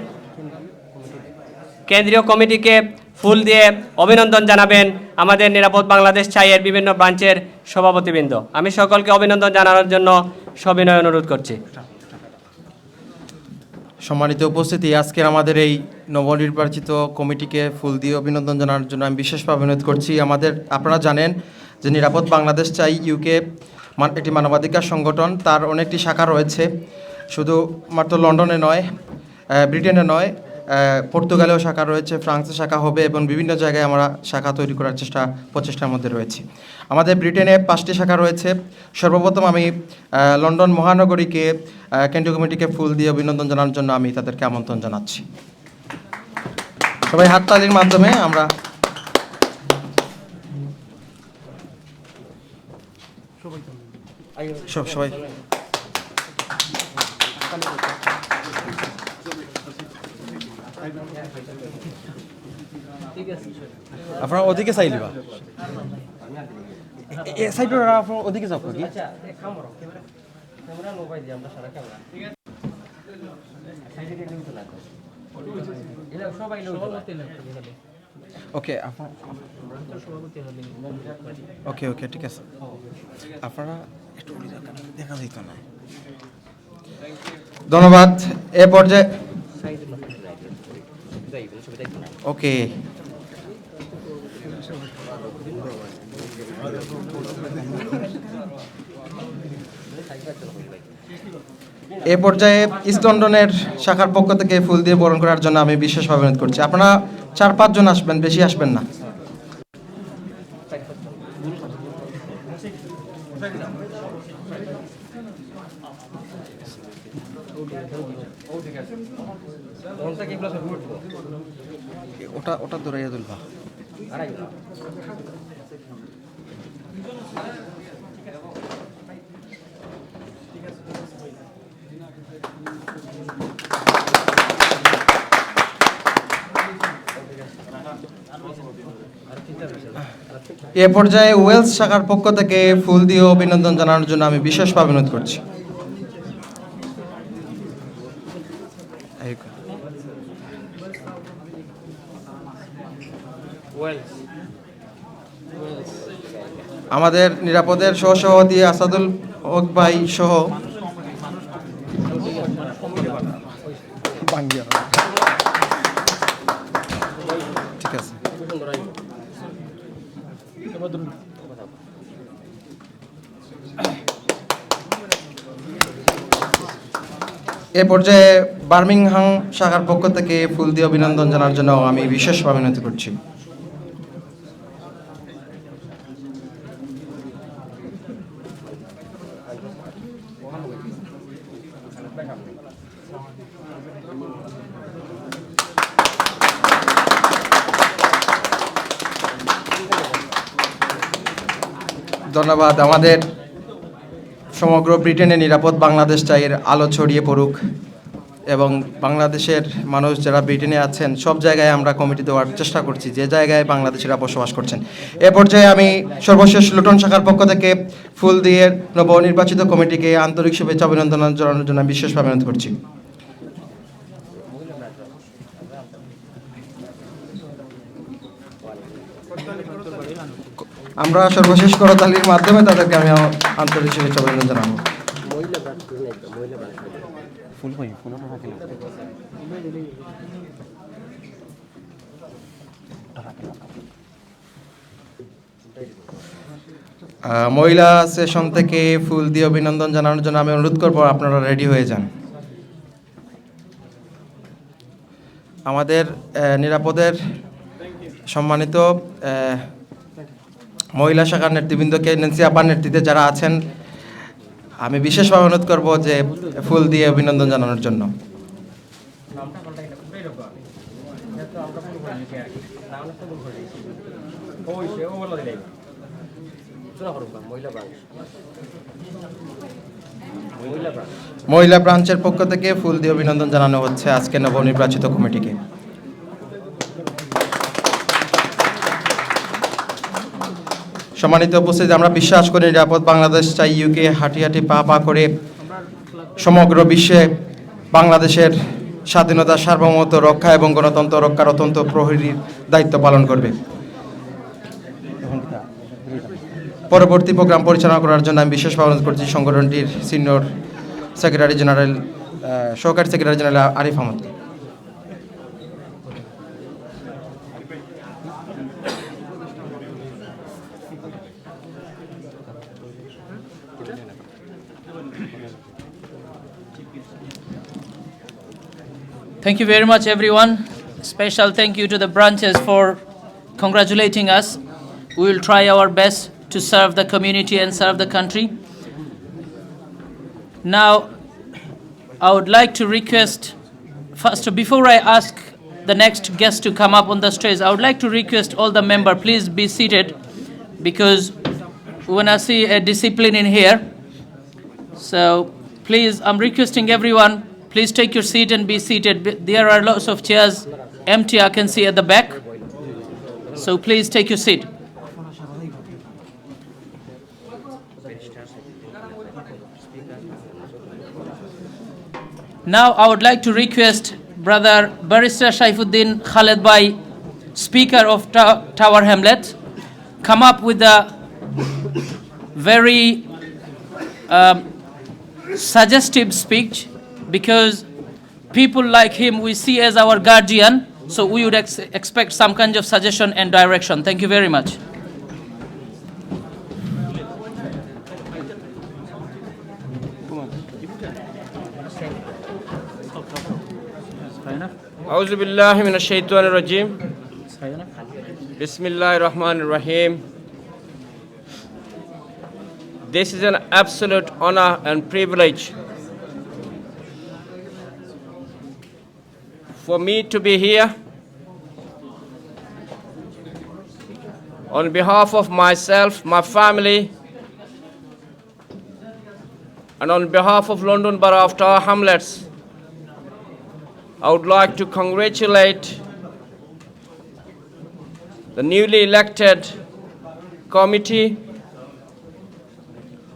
কেন্দ্রীয় কমিটিকে ফুল দিয়ে অভিনন্দন জানাবেন আমাদের নিরাপদ বাংলাদেশ চাইয়ের বিভিন্ন ব্রাঞ্চের সভাপতিবৃন্দ। আমি সকলকে অভিনন্দন জানানোর জন্য সবিনয় অনুরোধ করছি। সম্মানিত উপস্থিতি, আজকের আমাদের এই নবনির্বাচিত কমিটিকে ফুল দিয়ে অভিনন্দন জানানোর জন্য আমি বিশেষভাবে অনুরোধ করছি। আপনারা জানেন যে নিরাপদ বাংলাদেশ চাই ইউকে একটি মানবাধিকার সংগঠন, তার অনেকটি শাখা রয়েছে, শুধুমাত্র লন্ডনে নয়, ব্রিটেনে নয়, পর্তুগালেও শাখা রয়েছে, ফ্রান্সে শাখা হবে এবং বিভিন্ন জায়গায় আমরা শাখা তৈরি করার প্রচেষ্টার মধ্যে রয়েছি। আমাদের ব্রিটেনে 5টি শাখা রয়েছে। সর্বপ্রথম আমি লন্ডন মহানগরীকে কেন্দ্রীয় কমিটিকে ফুল দিয়ে অভিনন্দন জানানোর জন্য আমি তাদেরকে আমন্ত্রণ জানাচ্ছি। সবাই হাততালির মাধ্যমে আমরা সবাই আপনারা ওদিকে চাইলিবা এ সাইডে আপনারা ওদিকে যাও কি ওকে ওকে ওকে ঠিক আছে আপনারা একটু দেখা যেত না। ধন্যবাদ। এ পর্যায়ে ওকে এ পর্যায়ে ইস্ট লন্ডনের শাখার পক্ষ থেকে ফুল দিয়ে বরণ করার জন্য আমি বিশেষভাবে অনুরোধ করছি। আপনারা 4-5 জন আসবেন, বেশি আসবেন না। ওটা ওটা দৌড়াইয়া তুলবা এ পর্যায়ে ওয়েলস শাখার পক্ষ থেকে ফুল দিয়ে অভিনন্দন জানানোর জন্য আমি বিশেষভাবে অনুরোধ করছি। আমাদের নিরাপদের সহসভাপতি আসাদুল হক ভাই সহ ঠিক আছে। এ পর্যায়ে বার্মিংহাম শাখার পক্ষ থেকে ফুল দিয়ে অভিনন্দন জানার জন্য আমি বিশেষভাবে অনুরোধ করছি। ধন্যবাদ। আমাদের সমগ্র ব্রিটেনে নিরাপদ বাংলাদেশ চাই, এর আলো ছড়িয়ে পড়ুক এবং বাংলাদেশের মানুষ যারা ব্রিটেনে আছেন সব জায়গায় আমরা কমিটি দেওয়ার চেষ্টা করছি, যে জায়গায় বাংলাদেশিরা বসবাস করছেন। এ পর্যায়ে আমি সর্বশেষ লুটন শাখার পক্ষ থেকে ফুল দিয়ে নবনির্বাচিত কমিটিকে আন্তরিক শুভেচ্ছা অভিনন্দন জানানোর জন্য বিশেষভাবে অনুরোধ করছি। আমরা সর্বশেষ করতালির মাধ্যমে তাদেরকে আমি আন্তরিক শুভেচ্ছা অভিনন্দন জানাবো। মহিলা সেশন থেকে ফুল দিয়ে অভিনন্দন জানানোর জন্য আমি অনুরোধ করবো আপনারা রেডি হয়ে যান। আমাদের নিরাপদের সম্মানিত মহিলা শাখার নেতৃবৃন্দকে নেন্সি আপার নেতৃত্বে যারা আছেন আমি বিশেষভাবে অনুরোধ করব যে ফুল দিয়ে অভিনন্দন জানানোর জন্য। মহিলা ব্রাঞ্চের পক্ষ থেকে ফুল দিয়ে অভিনন্দন জানানো হচ্ছে আজকে নবনির্বাচিত কমিটিকে। সম্মানিত উপস্থিতি, আমরা বিশ্বাস করি নিরাপদ বাংলাদেশ চাই ইউকে হাঁটি হাঁটি পা পা করে সমগ্র বিশ্বে বাংলাদেশের স্বাধীনতা সার্বভৌমত্ব রক্ষা এবং গণতন্ত্র রক্ষার অত্যন্ত প্রহরীর দায়িত্ব পালন করবে। পরবর্তী প্রোগ্রাম পরিচালনা করার জন্য আমি বিশেষভাবে অনুরোধ করছি সংগঠনটির সিনিয়র সেক্রেটারি জেনারেল সহকারী সেক্রেটারি জেনারেল আরিফ আহমদকে। Thank you very much, everyone. Special thank you to the branches for congratulating us. We will try our best to serve the community and serve the country. Now, I would like to request, first, before I ask the next guest to come up on the stage, I would like to request all the members, please be seated, because we want to see a discipline in here. So, please, I'm requesting everyone, please take your seat and be seated. There are lots of chairs empty, I can see at the back. So, please take your seat. Now, I would like to request Brother Barrister Shaifuddin Khaled Bhai, Speaker of Tower Hamlet, come up with a very suggestive speech, because people like him we see as our guardian, so we would expect some kind of suggestion and direction. Thank you very much. أعوذ بالله من الشيطان الرجيم بسم الله الرحمن الرحيم. This is an absolute honor and privilege for me to be here on behalf of myself, my family, and on behalf of London Borough of Tower Hamlets. I would like to congratulate the newly elected committee.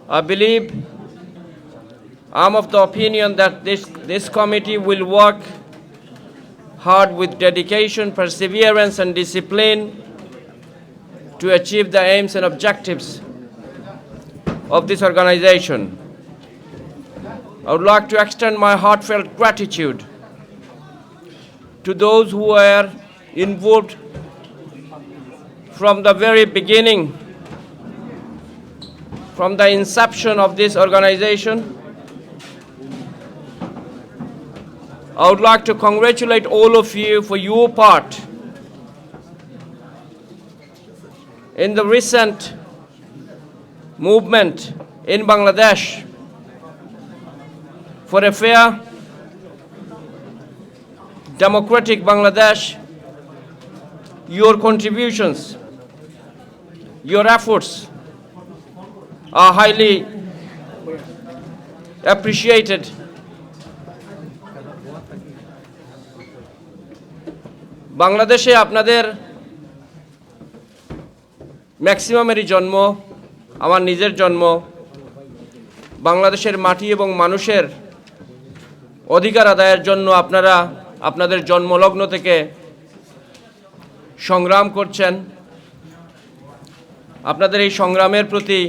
I believe, I'm of the opinion that this committee will work hard with dedication, perseverance, and discipline to achieve the aims and objectives of this organization. I would like to extend my heartfelt gratitude to those who were involved from the very beginning, from the inception of this organization. I would like to congratulate all of you for your part in the recent movement in Bangladesh for a fair, democratic Bangladesh. Your contributions, your efforts are highly appreciated. বাংলাদেশে আপনাদের ম্যাক্সিমামেরই জন্ম, আমার নিজের জন্ম। বাংলাদেশের মাটি এবং মানুষের অধিকার আদায়ের জন্য আপনারা আপনাদের জন্মলগ্ন থেকে সংগ্রাম করছেন। আপনাদের এই সংগ্রামের প্রতি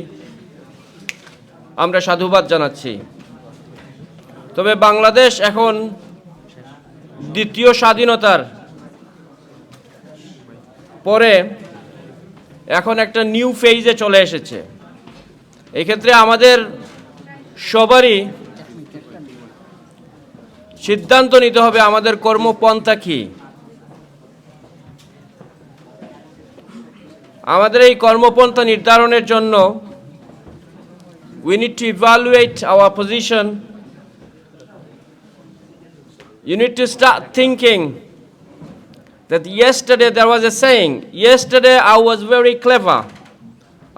আমরা সাধুবাদ জানাচ্ছি। তবে বাংলাদেশ এখন দ্বিতীয় স্বাধীনতার পরে এখন একটা নিউ ফেজে চলে এসেছে। এই ক্ষেত্রে আমাদের সবারই সিদ্ধান্ত নিতে হবে আমাদের কর্মপন্থা কি। আমাদের এই কর্মপন্থা নির্ধারণের জন্য we need to evaluate our position. You need to start thinking that yesterday there was a saying, yesterday I was very clever,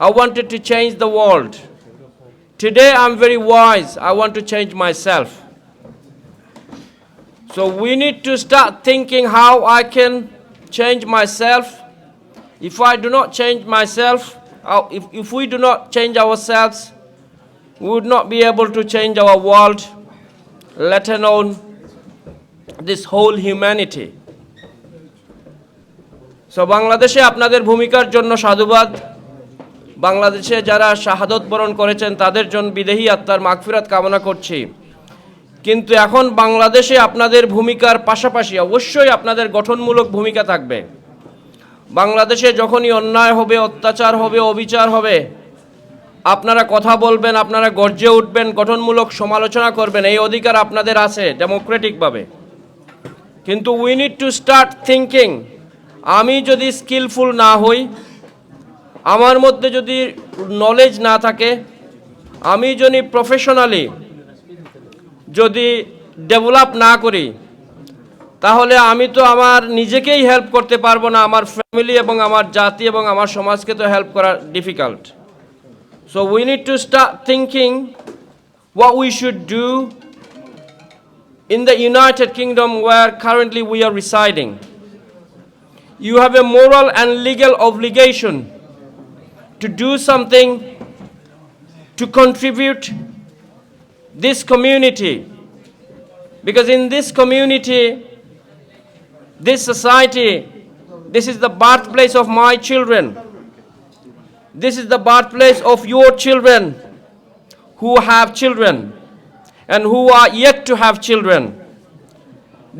I wanted to change the world. Today I'm very wise, I want to change myself. So we need to start thinking how I can change myself. If I do not change myself, if we do not change ourselves, we would not be able to change our world, let alone this whole humanity. So বাংলাদেশে আপনাদের ভূমিকার জন্য সাধুবাদ। বাংলাদেশে যারা শাহাদত বরণ করেছেন তাদের জন্য বিদেহী আত্মার মাগফিরাত কামনা করছি। কিন্তু এখন বাংলাদেশে আপনাদের ভূমিকার পাশাপাশি অবশ্যই আপনাদের গঠনমূলক ভূমিকা থাকবে। বাংলাদেশে যখনই অন্যায় হবে, অত্যাচার হবে, অবিচার হবে, আপনারা কথা বলবেন, আপনারা গর্জে উঠবেন, গঠনমূলক সমালোচনা করবেন, এই অধিকার আপনাদের আছে ডেমোক্রেটিকভাবে। কিন্তু we need to start thinking, আমি যদি স্কিলফুল না হই, আমার মধ্যে যদি নলেজ না থাকে, আমি যদি প্রফেশনালি যদি ডেভেলপ না করি, তাহলে আমি তো আমার নিজেকেই হেল্প করতে পারবো না, আমার ফ্যামিলি এবং আমার জাতি এবং আমার সমাজকে তো হেল্প করা difficult. So we need to start thinking what we should do in the United Kingdom where currently we are residing. You have a moral and legal obligation to do something to contribute this community, because in this community, this society, this is the birthplace of my children, this is the birthplace of your children who have children and who are yet to have children.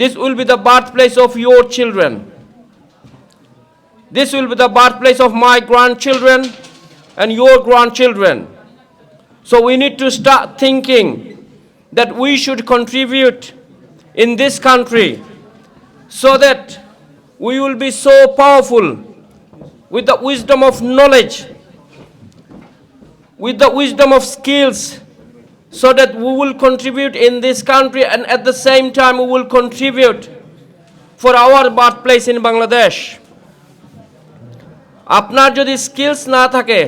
This will be the birthplace of your children. This will be the birthplace of my grandchildren and your grandchildren. So we need to start thinking that we should contribute in this country so that we will be so powerful with the wisdom of knowledge, with the wisdom of skills, so that we will contribute in this country, and at the same time we will contribute for our birthplace in Bangladesh. আপনার যদি skills না থাকে,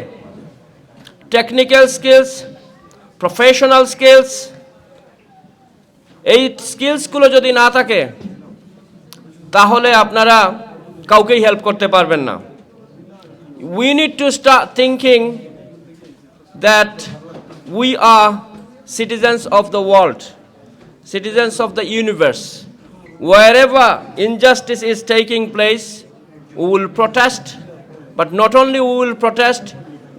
technical skills, professional skills, এই স্কিলসগুলো যদি না থাকে, তাহলে আপনারা কাউকেই হেল্প করতে পারবেন না। We need to start thinking that we are citizens of the world, citizens of the universe. Wherever injustice is taking place, we will protest, but not only we will protest,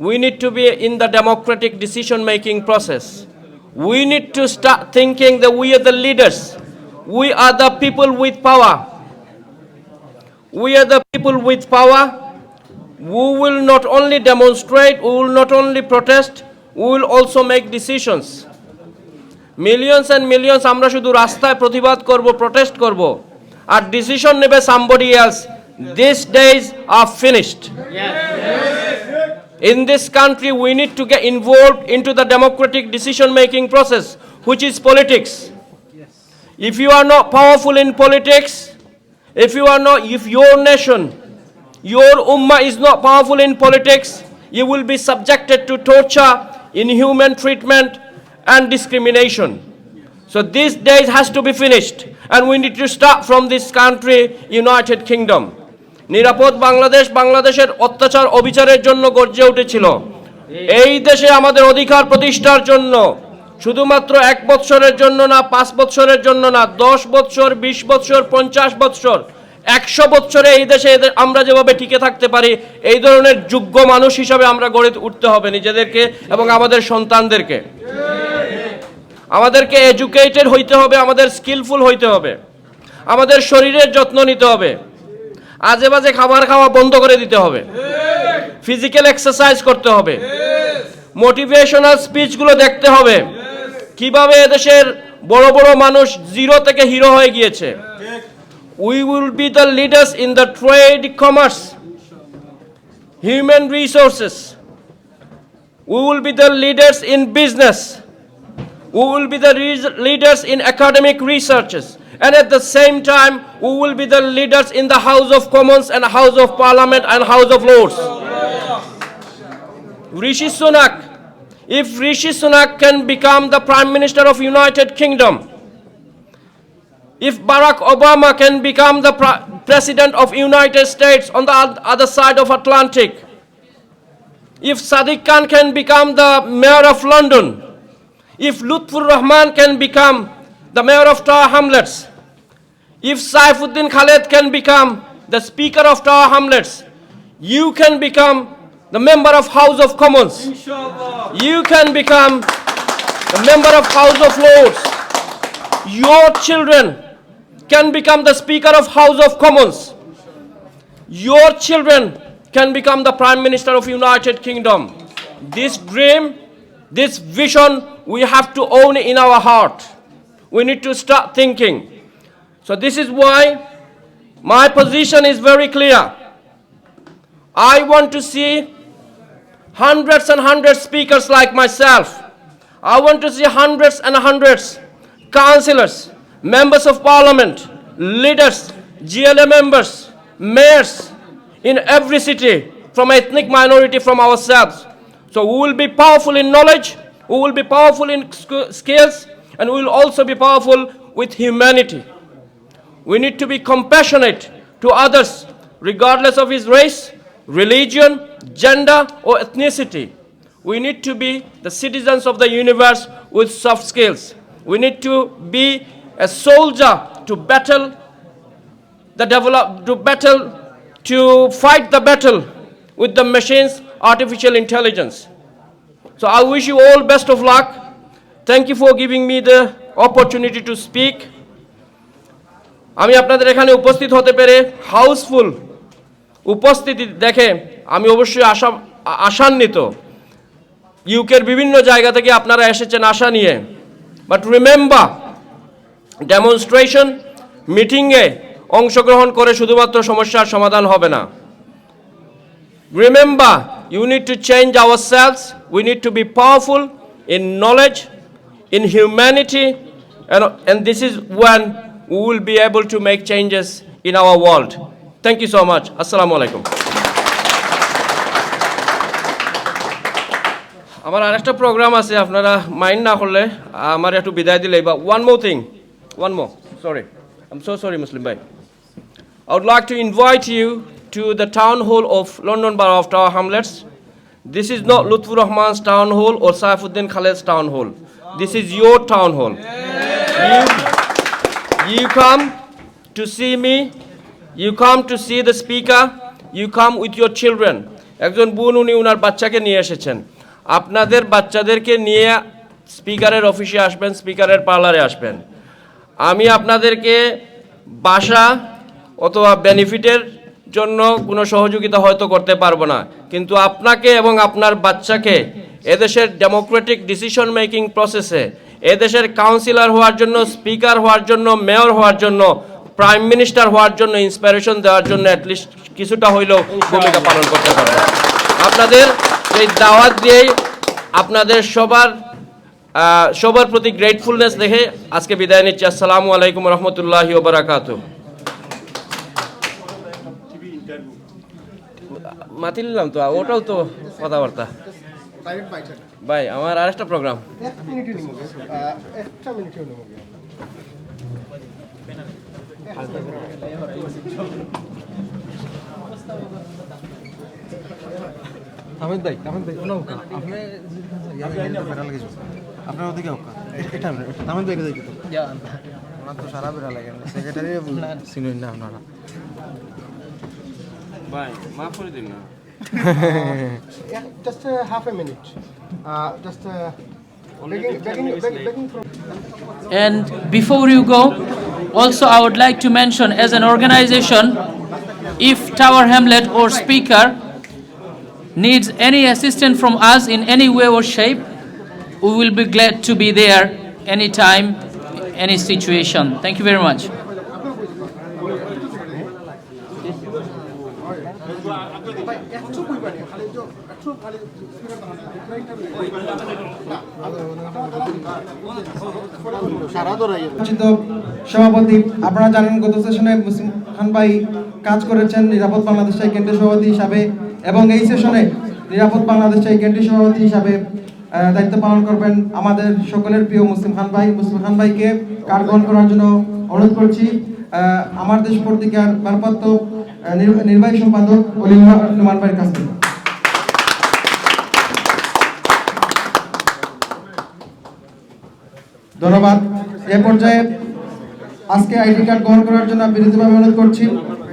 we need to be in the democratic decision-making process. We need to start thinking that we are the leaders. We are the people with power. We are the people with power. We will not only demonstrate, we will not only protest, we will also make decisions. Millions and millions আমরা শুধু রাস্তায় প্রতিবাদ করব, protest করব, আর decision নেবে somebody else. These days are finished. In this country we need to get involved into the democratic decision making process, which is politics. If you are not powerful in politics, if your nation, your ummah is not powerful in politics, you will be subjected to torture, inhuman treatment and discrimination. So these days has to be finished, and we need to start from this country, United Kingdom. নিরাপদ বাংলাদেশ বাংলাদেশের অত্যাচার অবিচারের জন্য গর্জে উঠেছিল। এই দেশে আমাদের অধিকার প্রতিষ্ঠার জন্য শুধুমাত্র 1 বছরের জন্য না, 5 বছরের জন্য না, 10 বছর, 20 বছর, 50 বছর, 100 বছরে এই দেশে আমরা যেভাবে টিকে থাকতে পারি, এই ধরনের যোগ্য মানুষ হিসাবে আমরা গড়ে উঠতে হবে নিজেদেরকে এবং আমাদের সন্তানদেরকে। আমাদেরকে এডুকেটেড হইতে হবে, আমাদের স্কিলফুল হইতে হবে, আমাদের শরীরের যত্ন নিতে হবে, আজে বাজে খাবার খাওয়া বন্ধ করে দিতে হবে, ফিজিক্যাল এক্সারসাইজ করতে হবে, মোটিভেশনাল স্পিচগুলো দেখতে হবে, কিভাবে এদেশের বড় বড় মানুষ জিরো থেকে হিরো হয়ে গিয়েছে। We will be the leaders in the trade, commerce, human resources. We will be the leaders in business. We will be the leaders in academic researches. And at the same time, we will be the leaders in the House of Commons and House of Parliament and House of Lords. Rishi Sunak, if Rishi Sunak can become the Prime Minister of United Kingdom, if Barack Obama can become the President of United States on the other side of Atlantic, if Sadiq Khan can become the Mayor of London, if Lutfur Rahman can become the Mayor of Tower Hamlets, if Saifuddin Khaled can become the Speaker of Tower Hamlets, you can become the Member of House of Commons. You can become the Member of House of Lords. Your children can become the Speaker of House of Commons. Your children can become the Prime Minister of United Kingdom. This dream, this vision, we have to own in our heart. We need to start thinking. So this is why my position is very clear. I want to see hundreds and hundreds speakers like myself. I want to see hundreds and hundreds councillors, members of parliament, leaders, GLA members, mayors in every city from ethnic minority from ourselves. So we will be powerful in knowledge, we will be powerful in skills, and we will also be powerful with humanity. We need to be compassionate to others, regardless of his race, religion, gender, or ethnicity. We need to be the citizens of the universe with soft skills. We need to be a soldier to battle to fight the battle with the machines, artificial intelligence. So I wish you all best of luck. Thank you for giving me the opportunity to speak. আমি আপনাদের এখানে উপস্থিত হতে পেরে Housefull উপস্থিতি দেখে আমি অবশ্যই আশান্বিত। ইউকের বিভিন্ন জায়গা থেকে আপনারা এসেছেন আশা নিয়ে। বাট রিমেম্বার, ডেমনস্ট্রেশন মিটিংয়ে অংশগ্রহণ করে শুধুমাত্র সমস্যার সমাধান হবে না। Remember, you need to change ourselves. We need to be powerful in knowledge, in humanity, and this is when we will be able to make changes in our world. Thank you so much. Assalamu alaikum. আমার আরেকটা programme আছে, আপনারা mind না করলে আমার একটু বিদায় দিলে বা one more sorry, I'm so sorry Muslim bhai. I would like to invite you to the town hall of London Borough of Tower Hamlets. This is not Lutfur Rahman's town hall or Saifuddin Khaled's town hall. This is your town hall. You come to see me, you come to see the speaker, you come with your children. একজন বোন উনি ওনার বাচ্চাকে নিয়ে এসেছেন। আপনাদের বাচ্চাদেরকে নিয়ে স্পিকারের অফিসে আসবেন, স্পিকারের পার্লারে আসবেন। আমি আপনাদেরকে বাসা অথবা বেনিফিটের জন্য কোনো সহযোগিতা হয়তো করতে পারবো না, কিন্তু আপনাকে এবং আপনার বাচ্চাকে এদেশের ডেমোক্রেটিক ডিসিশন মেকিং প্রসেসে, এদেশের কাউন্সিলর হওয়ার জন্য, স্পিকার হওয়ার জন্য, মেয়র হওয়ার জন্য, প্রাইম মিনিস্টার হওয়ার জন্য ইন্সপিরেশন দেওয়ার জন্য অ্যাটলিস্ট কিছুটা হইলেও ভূমিকা পালন করতে পারবো। আপনাদের এই দাওয়াত দিয়েই আপনাদের সবার প্রতি গ্রেটফুলনেস দেখে আজকে বিদায় নিচ্ছি। আসসালামু আলাইকুম রহমতুল্লাহি ওয়া বারাকাতুহু। মাতি নিলাম তো, ওটাও তো কথাবার্তা ভাই, আমার আরেকটা প্রোগ্রাম। আহমেদ ভাই কোনো হোক আপনি আপনার ওদিকে হোক এটা আহমেদ ভাই দেখি তো ওনার তো সারা বেড়া লাগে সেক্রেটারি চিনুন না আপনারা ভাই মাফ করে দিন না। Just half a minute. Just begging from. And before you go, also I would like to mention, as an organization, if Tower Hamlet or speaker needs any assistance from us in any way or shape, we will be glad to be there anytime, any situation. Thank you very much. সভাপতি, আপনারা জানেন গত সেশনে মুসলিম খান ভাই কাজ করেছেন নিরাপদ বাংলাদেশ চাই কেন্দ্রীয় সভাপতি হিসাবে, এবং এই সেশনে নিরাপদ বাংলাদেশ চাই কেন্দ্রীয় সভাপতি হিসাবে দায়িত্ব পালন করবেন আমাদের সকলের প্রিয় মুসলিম খান ভাই। মুসলিম খান ভাইকে কার্ড গ্রহণ করার জন্য অনুরোধ করছি। আমার দেশ পত্রিকার ভারপ্রাপ্ত নির্বাহী সম্পাদক নোমান ভাইয়ের কাছ থেকে। ধন্যবাদ। এ পর্যায়ে আজকে আইডি কার্ড গ্রহণ করার জন্য বিনীতভাবে অনুরোধ করছি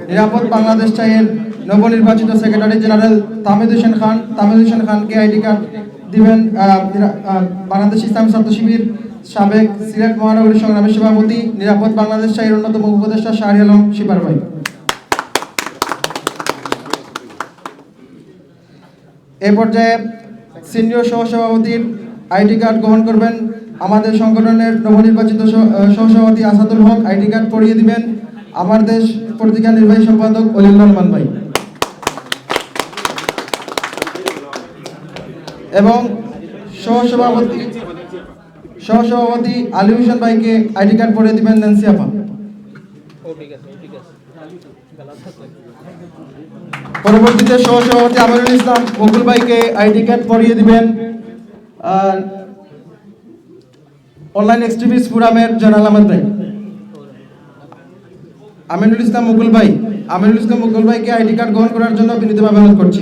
নিরাপদ বাংলাদেশ চাইয়ের নবনির্বাচিত সেক্রেটারি জেনারেল তামিদ হোসেন খানকে আইডি কার্ড দিবেন বাংলাদেশ ইসলামী ছাত্র শিবির সাবেক সিলেট মহানগরী সংগ্রামের সভাপতি, নিরাপদ বাংলাদেশ চাইয়ের অন্যতম উপদেষ্টা শাহরি আলম শিপার ভাই। এ পর্যায়ে সিনিয়র সহসভাপতির আইডি কার্ড গ্রহণ করবেন আমাদের সংগঠনের নবনির্বাচিত সহসভাপতি আসাদুল হক আইডি কার্ড পরিয়ে দিবেন আমার দেশ পত্রিকা নির্বাহী সম্পাদক অলিউর রহমান ভাই এবং সহসভাপতি আলী হোসেন ভাইকে আইডি কার্ড পরিয়ে দিবেন ন্যান্সি আপা। পরবর্তীতে সহসভাপতি আমিরুল ইসলাম মুকুল ভাইকে আইডি কার্ড পরিয়ে দিবেন অনলাইন এক্সট্রিমিস্ট ফোরামের জয়নাল আহমেদ ভাই। আমিরুল ইসলাম মুকুল ভাইকে আইডি কার্ড গ্রহণ করার জন্য বিনীতভাবে অনুরোধ করছি।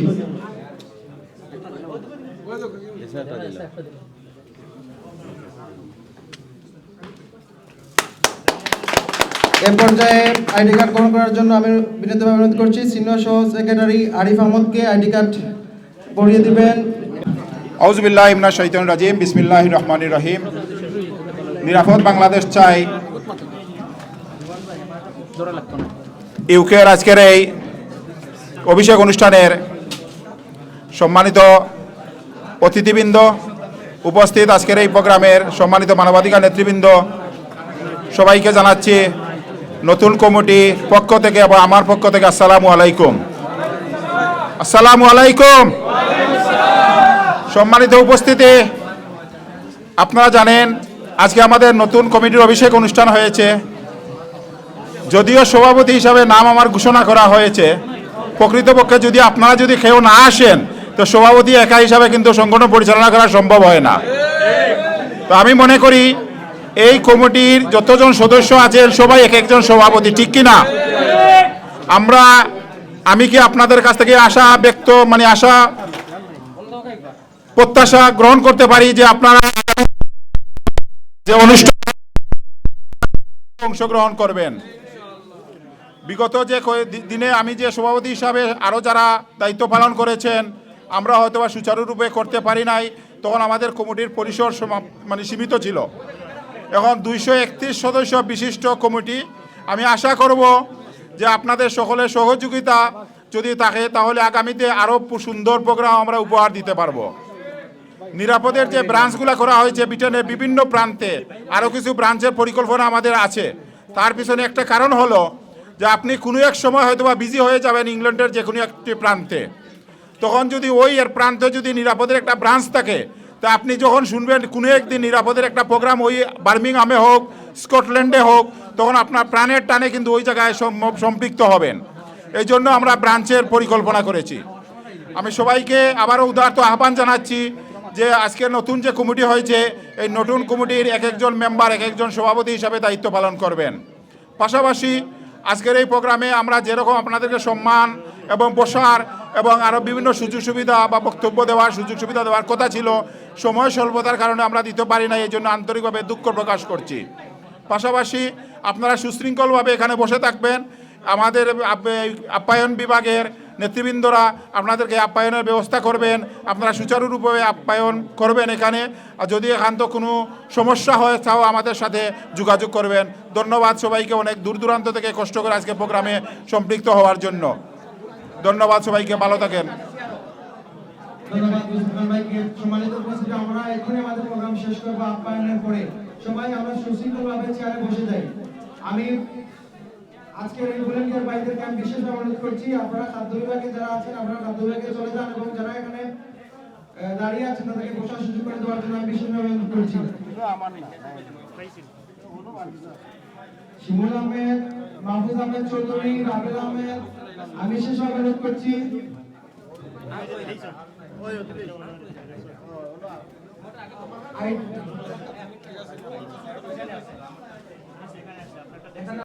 এ পর্যায়ে আইডি কার্ড গ্রহণ করার জন্য আমি বিনীতভাবে অনুরোধ করছি সিনিয়র সহ সেক্রেটারি আরিফ আহমদকে আইডি কার্ড পরিয়ে দিবেন। আউযুবিল্লাহি মিনাশ শাইতানির রাজিম বিসমিল্লাহির রহমানির রহিম। নিরাপদ বাংলাদেশ চাই ইউকের আজকের এই অভিষেক অনুষ্ঠানের সম্মানিত অতিথিবৃন্দ, উপস্থিত আজকের এই প্রোগ্রামের সম্মানিত মানবাধিকার নেতৃবৃন্দ, সবাইকে জানাচ্ছি নতুন কমিটির পক্ষ থেকে এবং আমার পক্ষ থেকে আসসালামু আলাইকুম। আসসালামু আলাইকুম। সম্মানিত উপস্থিতি, আপনারা জানেন আজকে আমাদের নতুন কমিটির অভিষেক অনুষ্ঠান হয়েছে। যদিও সভাপতি হিসাবে নাম আমার ঘোষণা করা হয়েছে, প্রকৃতপক্ষে যদি আপনারা যদি কেউ না আসেন তো সভাপতি একা হিসাবে কিন্তু সংগঠন পরিচালনা করা সম্ভব হয় না। তো আমি মনে করি এই কমিটির যতজন সদস্য আছেন সবাই এক একজন সভাপতি, ঠিক কিনা? আমি কি আপনাদের কাছ থেকে আশা প্রত্যাশা গ্রহণ করতে পারি যে আপনারা যে অনুষ্ঠান অংশগ্রহণ করবেন। বিগত যে দিনে আমি যে সভাপতি হিসাবে আরও যারা দায়িত্ব পালন করেছেন আমরা হয়তোবা সুচারুরূপে করতে পারি নাই, তখন আমাদের কমিটির পরিসর সীমিত ছিল। এখন 231 সদস্য বিশিষ্ট কমিটি, আমি আশা করব যে আপনাদের সকলের সহযোগিতা যদি থাকে তাহলে আগামীতে আরও সুন্দর প্রোগ্রাম আমরা উপহার দিতে পারবো। নিরাপদের যে ব্রাঞ্চগুলো করা হয়েছে ব্রিটেনের বিভিন্ন প্রান্তে, আরও কিছু ব্রাঞ্চের পরিকল্পনা আমাদের আছে। তার পিছনে একটা কারণ হলো যে আপনি কোনো এক সময় হয়তো বা বিজি হয়ে যাবেন ইংল্যান্ডের যে কোনো একটি প্রান্তে, তখন যদি ওই এর প্রান্তে যদি নিরাপদের একটা ব্রাঞ্চ থাকে তা আপনি যখন শুনবেন কোনো একদিন নিরাপদের একটা প্রোগ্রাম ওই বার্মিংহামে হোক স্কটল্যান্ডে হোক, তখন আপনার প্রাণের টানে কিন্তু ওই জায়গায় সম্পৃক্ত হবেন। এই জন্য আমরা ব্রাঞ্চের পরিকল্পনা করেছি। আমি সবাইকে আবারও উদারত আহ্বান জানাচ্ছি যে আজকের নতুন যে কমিটি হয়েছে এই নতুন কমিটির এক একজন মেম্বার এক একজন সভাপতি হিসাবে দায়িত্ব পালন করবেন। পাশাপাশি আজকের এই প্রোগ্রামে আমরা যেরকম আপনাদেরকে সম্মান এবং বসার এবং আরও বিভিন্ন সুযোগ সুবিধা বা বক্তব্য দেওয়ার সুযোগ সুবিধা দেওয়ার কথা ছিল, সময় স্বল্পতার কারণে আমরা দিতে পারি না, এই জন্য আন্তরিকভাবে দুঃখ প্রকাশ করছি। পাশাপাশি আপনারা সুশৃঙ্খলভাবে এখানে বসে থাকবেন। আমাদের আপ্যায়ন বিভাগের নেতৃবৃন্দরা আপনাদেরকে আপ্যায়নের ব্যবস্থা করবেন, আপনারা সুচারুরূপে আপ্যায়ন করবেন এখানে। আর যদি এখান তো কোনো সমস্যা হয় তাও আমাদের সাথে যোগাযোগ করবেন। ধন্যবাদ সবাইকে, অনেক দূর দূরান্ত থেকে কষ্ট করে আজকে প্রোগ্রামে সম্পৃক্ত হওয়ার জন্য। ধন্যবাদ সবাইকে, ভালো থাকেন। ধন্যবাদ মুসলমান ভাইকে। সম্মানিত উপস্থিতি, আমরা এখনই আমাদের প্রোগ্রাম শেষ করব। আপ্যায়নের পরে সবাই আমরা সুশৃঙ্খলভাবে চেয়ারে বসে যাই। আমি আজকের এই ভলেন্টিয়ার ভাইদেরকে আমি বিশেষভাবে অনুরোধ করছি আপনারা খাদ্য বিভাগে যারা আছেন আপনারা খাদ্য বিভাগে চলে যান এবং যারা এখানে দাঁড়িয়ে আছেন তাদেরকে বসার সুযোগ করে দেওয়ার জন্য আমি বিশেষভাবে অনুরোধ করছি। শিমুল আহমেদ, মাহফুজ আহমেদ চৌধুরী, রাবেল আহমেদ, আমি বিশেষভাবে অনুরোধ করছি